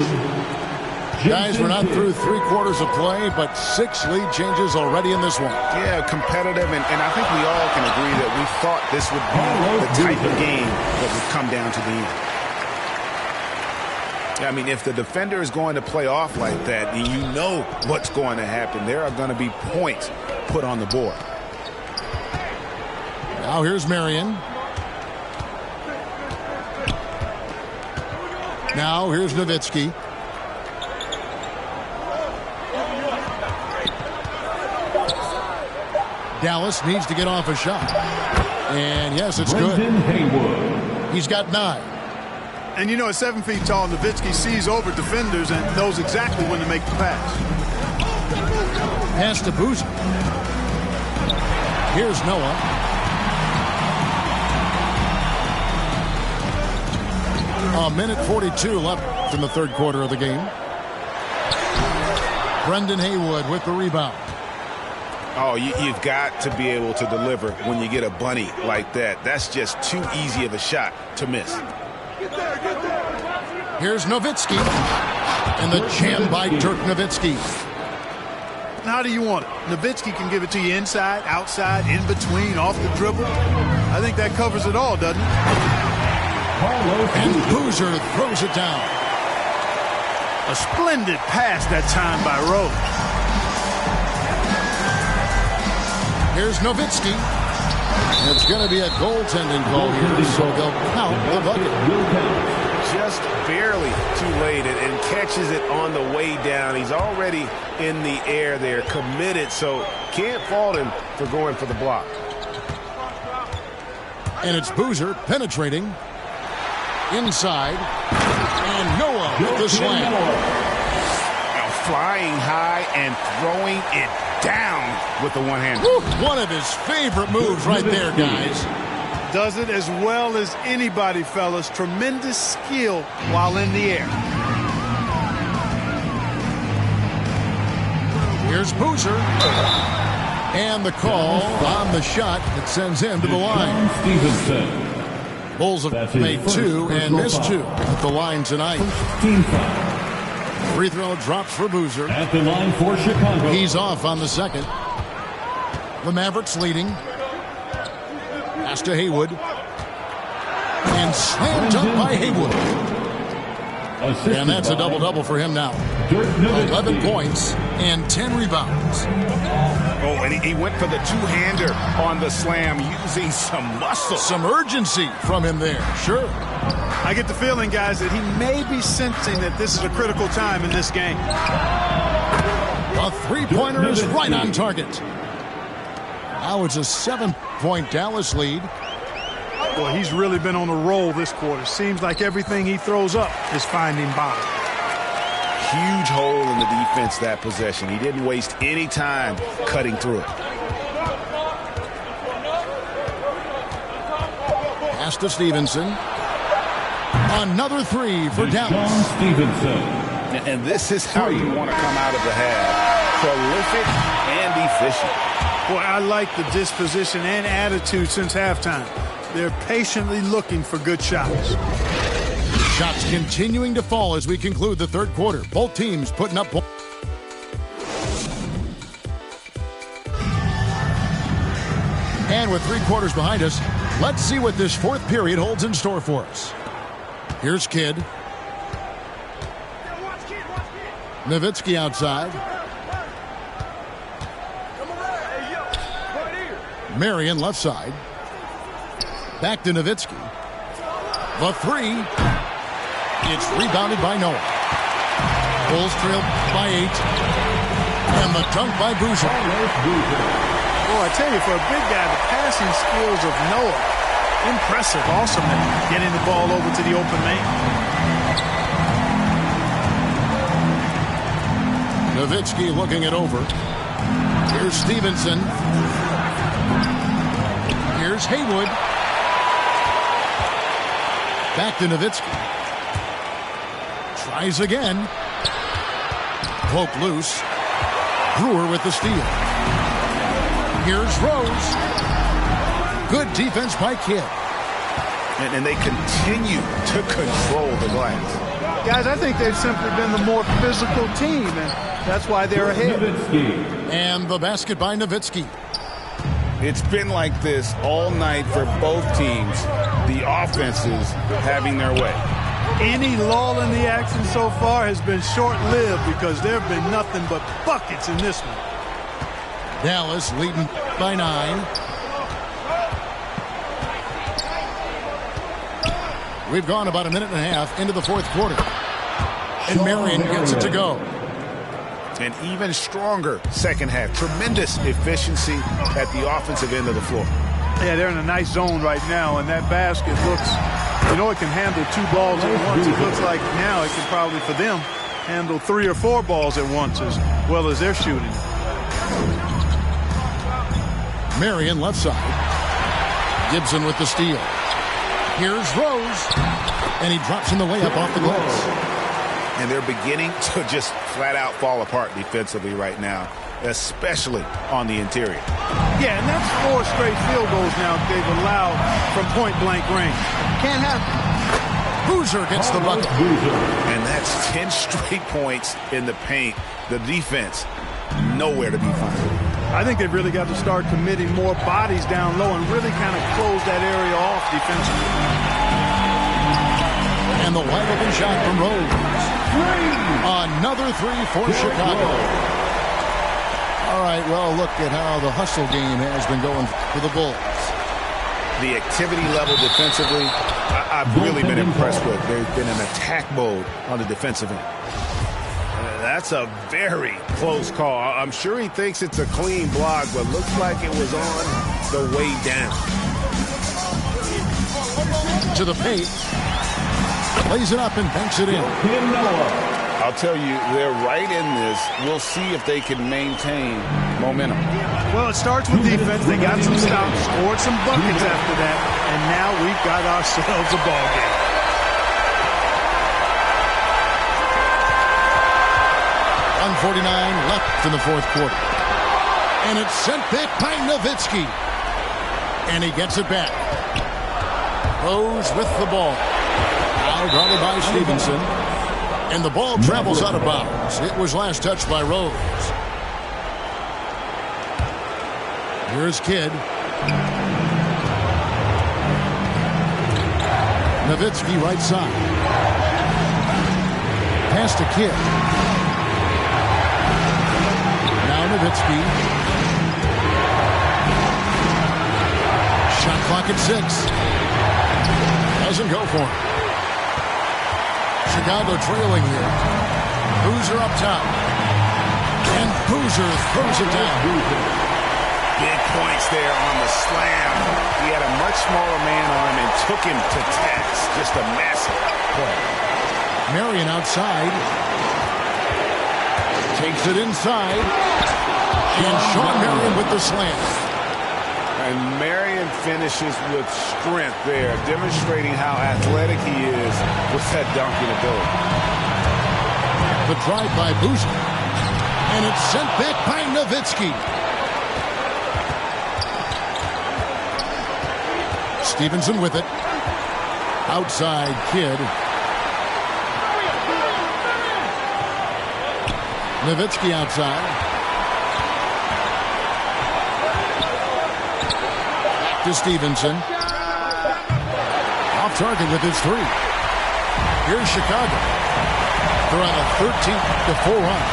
Guys, we're not through 3 quarters of play, but 6 lead changes already in this one. Yeah, competitive, and I think we all can agree that we thought this would be the type of game that would come down to the end. I mean, if the defender is going to play off like that, then you know what's going to happen. There are going to be points put on the board. Now here's Marion. Now here's Nowitzki. Dallas needs to get off a shot. And yes, it's good. He's got 9. And you know, at 7 feet tall, Nowitzki sees over defenders and knows exactly when to make the pass. Pass to Boozer. Here's Noah. A minute 42 left in the third quarter of the game. Brendan Haywood with the rebound. Oh, you've got to be able to deliver when you get a bunny like that. That's just too easy of a shot to miss. Here's Nowitzki. And the jam by Dirk Nowitzki. How do you want it? Nowitzki can give it to you inside, outside, in between, off the dribble. I think that covers it all, doesn't it? And Boozer throws it down. A splendid pass that time by Rose. Here's Nowitzki. It's going to be a goaltending call here, so they'll count the bucket. Just barely too late and catches it on the way down. He's already in the air there, committed, so can't fault him for going for the block. And it's Boozer penetrating. Inside. And Noah with the slam. Now flying high and throwing it down with the one hand. One of his favorite moves right there, guys. Does it as well as anybody, fellas. Tremendous skill while in the air. Here's Boozer. And the call on the shot that sends him to the line. Bulls have made 2 and missed 2 at the line tonight. Free throw drops for Boozer. At the line for Chicago. He's off on the second. The Mavericks leading. Pass to Haywood. And slam dunk by Haywood. And that's a double-double for him now. 11 points and 10 rebounds. Oh, and he went for the two-hander on the slam using some muscle. Some urgency from him there, sure. I get the feeling, guys, that he may be sensing that this is a critical time in this game. A three-pointer is right on target. Now it's a 7-point Dallas lead. Well, he's really been on a roll this quarter. Seems like everything he throws up is finding bottom. Huge hole in the defense that possession. He didn't waste any time cutting through it. Pass to Stevenson. Another 3 for Dallas. And this is how you want to come out of the half. Prolific and efficient. Boy, I like the disposition and attitude since halftime. They're patiently looking for good shots. Shots continuing to fall as we conclude the third quarter. Both teams putting up points. And with 3 quarters behind us, let's see what this fourth period holds in store for us. Here's Kidd. Nowitzki outside. Marion left side. Back to Nowitzki. The 3. It's rebounded by Noah. Bulls trail by 8. And the dunk by Boozer. Boy, I tell you, for a big guy, the passing skills of Noah, impressive. Awesome at getting the ball over to the open man. Nowitzki looking it over. Here's Stevenson. Here's Haywood. Back to Nowitzki. Tries again. Poke loose. Brewer with the steal. Here's Rose. Good defense by Kidd. And they continue to control the glass. Guys, I think they've simply been the more physical team, and that's why they're ahead. And the basket by Nowitzki. It's been like this all night for both teams. The offenses having their way. Any lull in the action so far has been short-lived because there have been nothing but buckets in this one. Dallas leading by 9. We've gone about a minute and a half into the fourth quarter. And Marion gets it to go. An even stronger second half. Tremendous efficiency at the offensive end of the floor. Yeah, they're in a nice zone right now, and that basket looks, you know, it can handle 2 balls at once. It looks like now it can probably, for them, handle 3 or 4 balls at once as well as they're shooting. Marion left side. Gibson with the steal. Here's Rose. And he drops in the layup off the glass. And they're beginning to just flat out fall apart defensively right now, especially on the interior. Yeah, and that's 4 straight field goals now they've allowed from point-blank range. Can't happen. Boozer gets the bucket. And that's 10 straight points in the paint. The defense, nowhere to be found. I think they've really got to start committing more bodies down low and really kind of close that area off defensively. And the wide open shot from Rose. Another 3 for Chicago. All right, well, look at how the hustle game has been going for the Bulls. The activity level defensively, I've really been impressed with. They've been in attack mode on the defensive end. That's a very close call. I'm sure he thinks it's a clean block, but looks like it was on the way down. To the paint. Plays it up and banks it in. I'll tell you, they're right in this. We'll see if they can maintain momentum. Well, it starts with defense. They got some stops, scored some buckets after that, and now we've got ourselves a ball game. .149 left in the fourth quarter. And it's sent back by Nowitzki. And he gets it back. Rose with the ball. Now guarded by Stevenson. And the ball travels out of bounds. It was last touched by Rose. Here's Kidd. Nowitzki right side. Pass to Kidd. Now Nowitzki. Shot clock at 6. Doesn't go for him. Chicago trailing here. Boozer up top. And Boozer throws it down. Big points there on the slam. He had a much smaller man on him and took him to task. Just a massive play. Marion outside. Takes it inside. And Sean Marion with the slam. And Marion finishes with strength there, demonstrating how athletic he is with that dunking ability. The drive by Boozer. And it's sent back by Nowitzki. Stevenson with it. Outside Kidd. Nowitzki outside. To Stevenson. Off target with his 3. Here's Chicago. They're on a 13-4 run.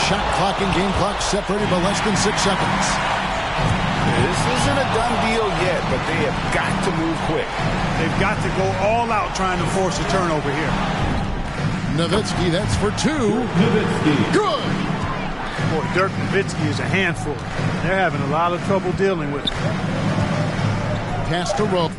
Shot clock and game clock separated by less than 6 seconds. This isn't a done deal yet, but they have got to move quick. They've got to go all out trying to force a turnover here. Nowitzki, that's for 2. Good. Boy, Dirk Nowitzki is a handful. They're having a lot of trouble dealing with it. Pass to Rowe.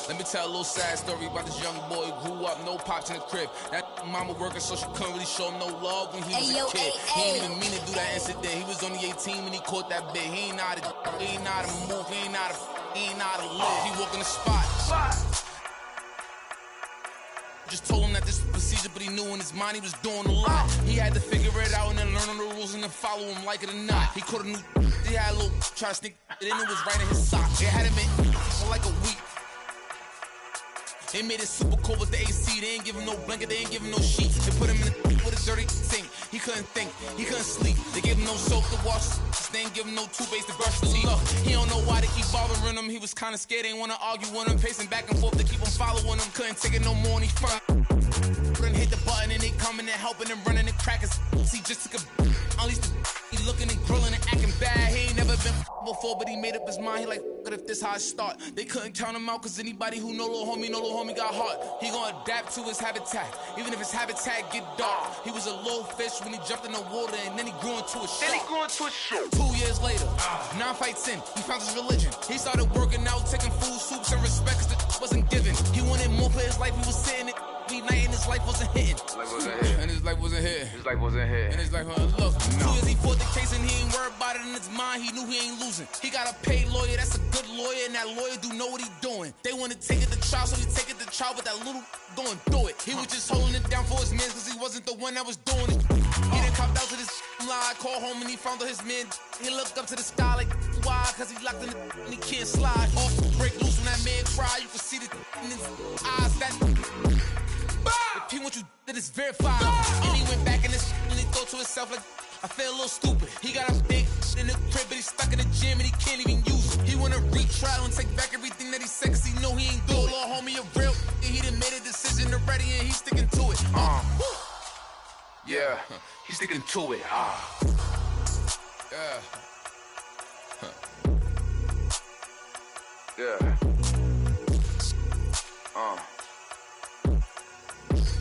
Let me tell a little sad story about this young boy. Grew up, no pops in the crib. That mama working, so she couldn't really show him no love when he was a kid. He ain't even mean to do that incident. He was only 18 when he caught that bit. He ain't know how to move. He ain't know how to live. He walk in the spot. Just told him that this was procedure, but he knew in his mind he was doing a lot. He had to figure it out and then learn the rules and then follow him like it or not. He caught a new. He had a little try to sneak it in. It was right in his sock. It had him in for like a week. They made it super cold with the AC. They ain't give him no blanket, they ain't give him no sheets. They put him in the with a dirty sink. He couldn't think, he couldn't sleep. They gave him no soap to wash. They ain't give him no toothpaste to brush his teeth. He don't know why they keep bothering him. He was kinda scared, they ain't wanna argue with him. Pacing back and forth to keep him following him. Couldn't take it no more and he front. Couldn't hit the button and they coming and helping and running and cracking. He just took a unleashed the he looking and grilling and acting bad. He ain't never been before, but he made up his mind. He like, what if this how it start? They couldn't count him out, cause anybody who know little homie got heart. He gonna adapt to his habitat, even if his habitat get dark. He was a little fish when he jumped in the water, and then he grew into a shark. 2 years later, 9 fights in, he found his religion. He started working out, taking food, soups, and respect, cause the wasn't given. He wanted more for his life, he was sitting it. Night and his life wasn't hitting. And his life wasn't here. And his life wasn't look. 2 years he fought the case and he ain't worried about it in his mind. He knew he ain't losing. He got a paid lawyer, that's a good lawyer, and that lawyer do know what he doing. They want to take it to trial, so he take it to trial, but that little going through it. He was just holding it down for his man, cause he wasn't the one that was doing it. He done copped out to this lie, called home and he found out his man. He looked up to the sky like, why? Cause he locked in the and he can't slide. Off, break loose when that man cry, you can see the in his eyes. That if he want you, that is verified. And he went back in his and he thought to himself like, I feel a little stupid. He got a big in the crib, but he's stuck in the gym and he can't even use it. He wanna retrial and take back everything that he said, cause he know he ain't do it. Little homie a real, he done made a decision already and he's sticking to it. Yeah, he's sticking to it. Yeah.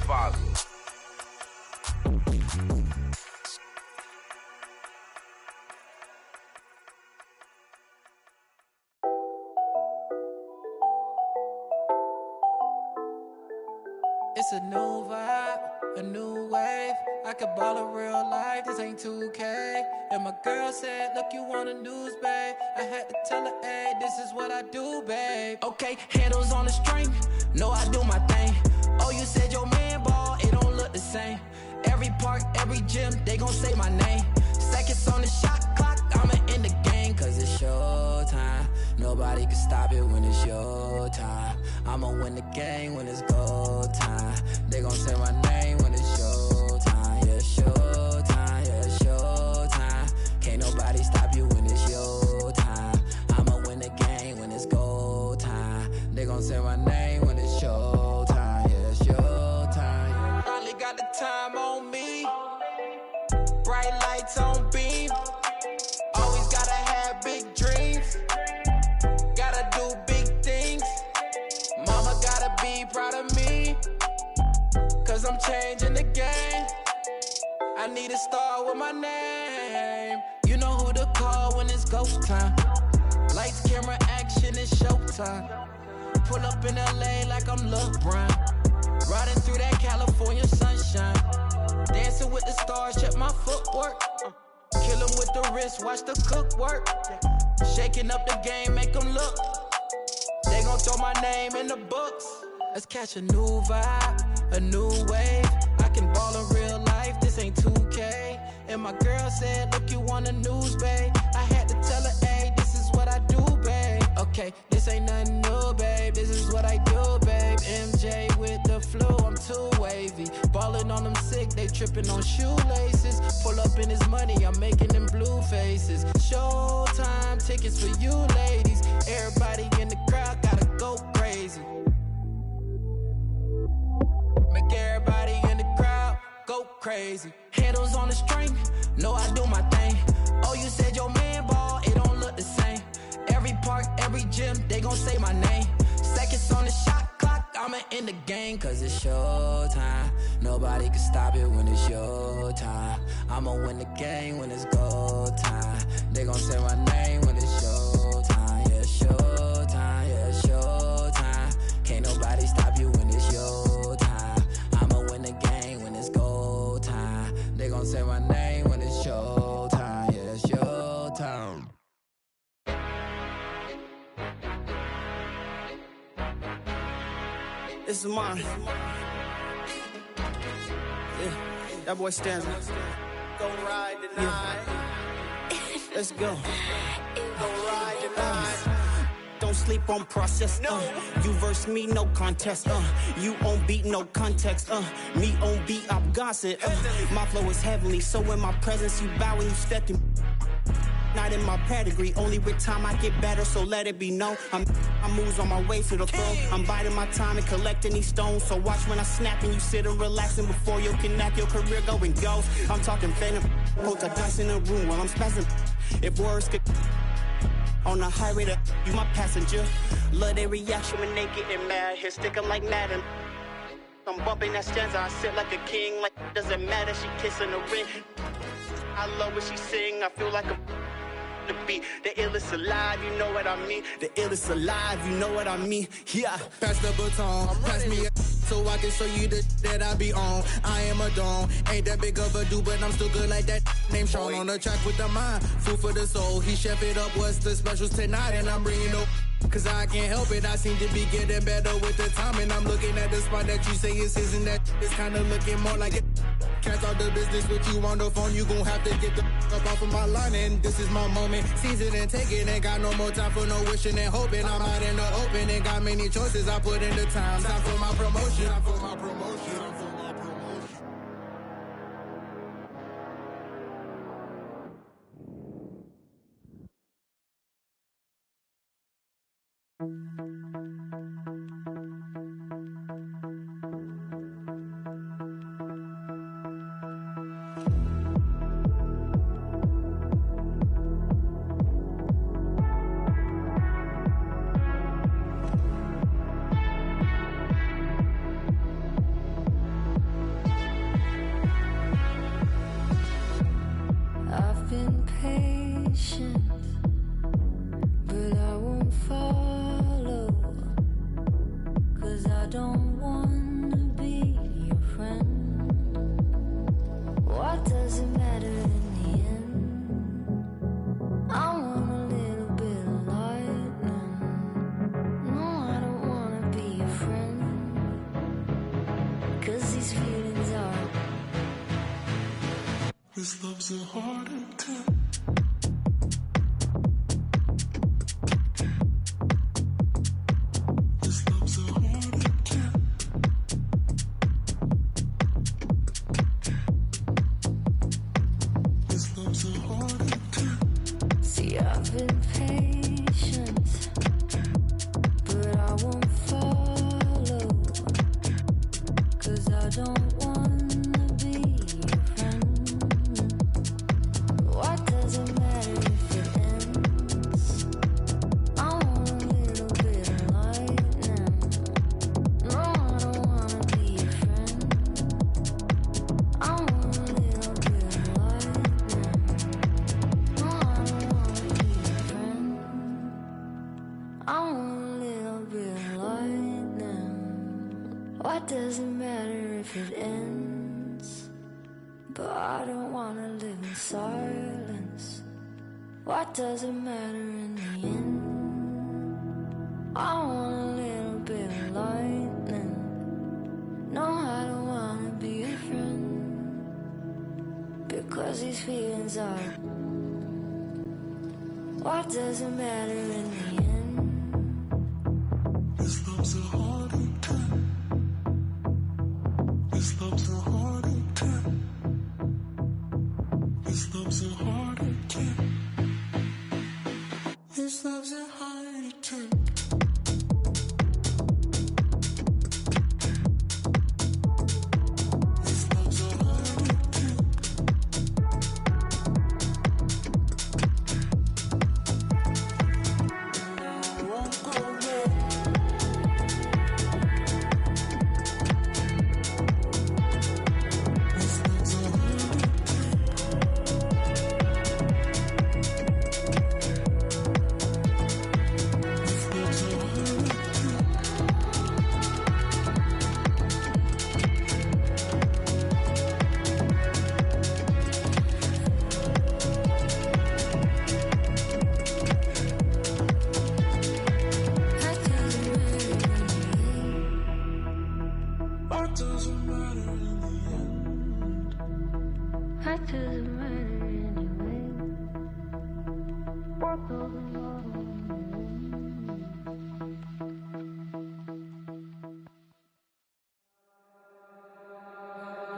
Father. It's a new vibe, a new wave. I could ball in real life, this ain't 2K. And my girl said, look, you on the news, babe. I had to tell her, hey, this is what I do, babe. Okay, handles on the string, know I do my thing. Oh, you said your man ball, it don't look the same. Every park, every gym, they gon' say my name. Seconds on the shot clock, I'ma end the game, cause it's your time. Nobody can stop it when it's your time. I'ma win the game when it's go time. They gon' say my name when it's your time. Yeah, it's your time, yeah, it's your time. Can't nobody stop you when it's your time. I'ma win the game when it's go time. They gon' say my name when it's your time. Yeah, it's your time. Finally got the time on me. Bright lights on beam. Always gotta have big dreams. Gotta do big things. Mama gotta be proud of me, cause I'm changing the game. I need to start with my name. You know who to call when it's go time. Lights, camera, action, it's showtime. Pull up in LA like I'm LeBron. Riding through that California sunshine. Dancing with the stars, check my footwork. Kill 'em with the wrist, watch the cook work. Shaking up the game, make 'em look. They gon' throw my name in the books. Let's catch a new vibe, a new wave. I can ball in real life, this ain't 2K. And my girl said, look, you on the news, babe. I had to tell her, hey, this is what I do, babe. Okay, this ain't nothing new, babe. This is what I do, babe. MJ with the flu, I'm too wavy. Ballin' on them sick, they trippin' on shoelaces. Pull up in his money, I'm making them blue faces. Showtime tickets for you ladies. Everybody in the crowd gotta go crazy. Make everybody in the crowd go crazy. Handles on the string, know I do my thing. Oh, you said your man ball, it don't look the same. Every park, every gym, they gon' say my name. Seconds on the shot clock, I'ma end the game. Cause it's showtime, nobody can stop it when it's your time. I'ma win the game when it's go time. They gon' say my name when it's showtime. Yeah, showtime, yeah, showtime. Can't nobody stop you when it's your time. I'ma win the game when it's go time. They gon' say my name when it's showtime. Yeah, it's showtime. This is mine. Yeah, that boy stands. Go ride tonight. Yeah. Let's go. Go ride tonight. Don't sleep on process. You verse me, no contest. You on beat, no context. Me on beat, I'm gossip. My flow is heavenly, so in my presence you bow and you step in. Not in my pedigree, only with time I get better, so let it be known. I'm moves on my way to the throne. I'm biding my time and collecting these stones. So watch when I snap and you sit and relaxing before you can knock your career going ghost. I'm talking phantom, put a dice in a room while I'm spazzing. If words could on the highway to you my passenger. Love their reaction when they getting mad. Here stick 'em like Madden. I'm bumping that stanza, I sit like a king. Like doesn't matter, she kissing the ring. I love what she sing, I feel like a the beat. The illest alive, you know what I mean. The illest alive, you know what I mean. Yeah. Pass the baton, pass me a so I can show you the that I be on. I am a don, ain't that big of a dude, but I'm still good like that. Name Sean on the track with the mind, food for the soul. He chef it up, what's the specials tonight, and I'm bringing up. Cause I can't help it, I seem to be getting better with the time. And I'm looking at the spot that you say is his, and that is kinda looking more like it. Can't start the business with you on the phone, you gon' have to get the up off of my line. And this is my moment, seize it and take it. Ain't got no more time for no wishing and hoping. I'm out in the open, ain't got many choices, I put in the time. Time for my promotion, time for my promotion, time for my promotion. I've been patient, but I won't follow, 'cause I don't wanna be your friend. What does it matter in the end? I want a little bit of lightning. No, I don't wanna be your friend, 'cause these feelings are. This love's a heart attack. This love's a heart attack. This love's a heart attack. See, I've been patient, but I won't follow, 'cause I don't wanna be your friend. What does it matter if it ends? I want a little bit of lightning. No, I don't wanna be your friend. I want a little bit of lightning. No, I don't wanna be your friend. I want a little bit of lightning. What does it matter if it ends? But I don't wanna live in silence. What does it matter in the end? I want a little bit of lightning. No, I don't wanna be a friend, because 'cause these feelings are. What does it matter in the end? This love's a heart attack. This love's a heart attack. This love's a heart attack. This love's a heart attack.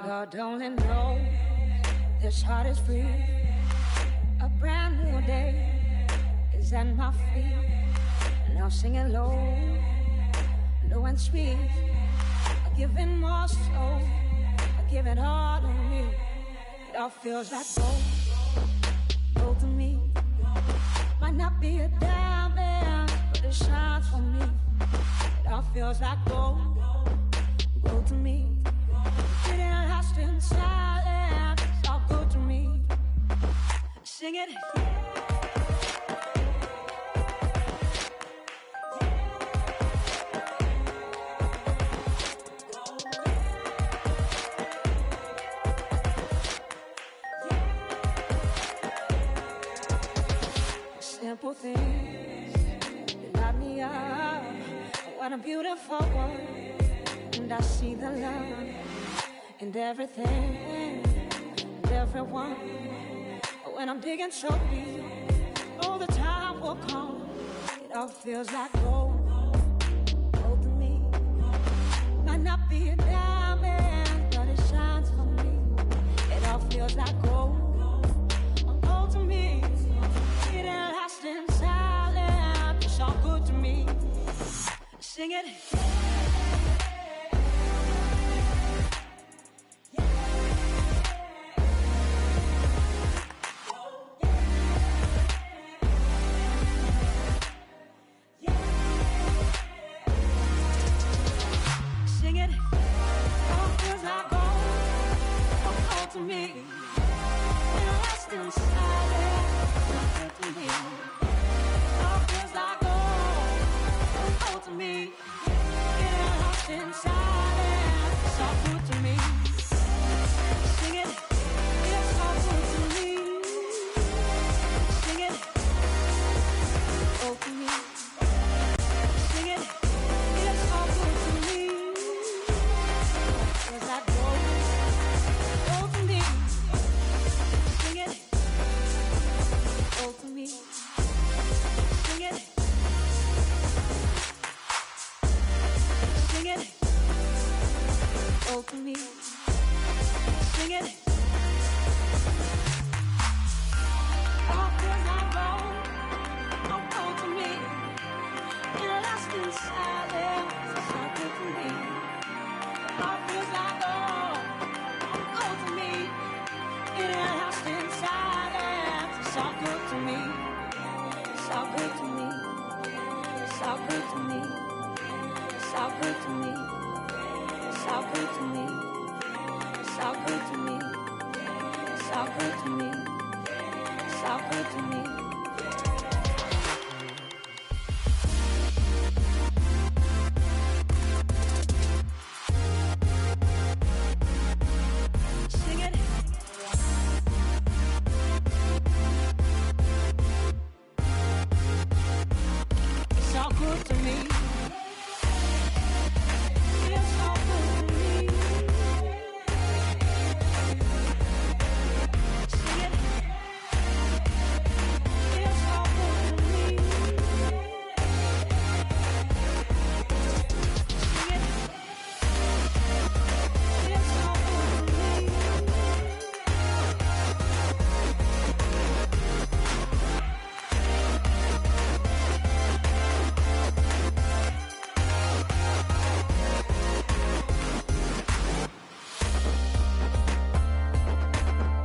God only knows this heart is free. A brand new day is at my feet. Now singing low, low and sweet. Giving more soul, give it all to me. It all feels like gold, gold to me. Might not be a diamond, but it shines for me. It all feels like gold, gold to me. Getting lost in silence, it's all good to me. Sing it. Simple things that light me up. What a beautiful world. And I see the love in everything and everyone. When I'm digging so deep, all the time will come. It all feels like gold, gold to me. Might not be a diamond, but it shines for me. It all feels like gold, gold to me. It ain't lost in silence, it's all good to me. Sing it.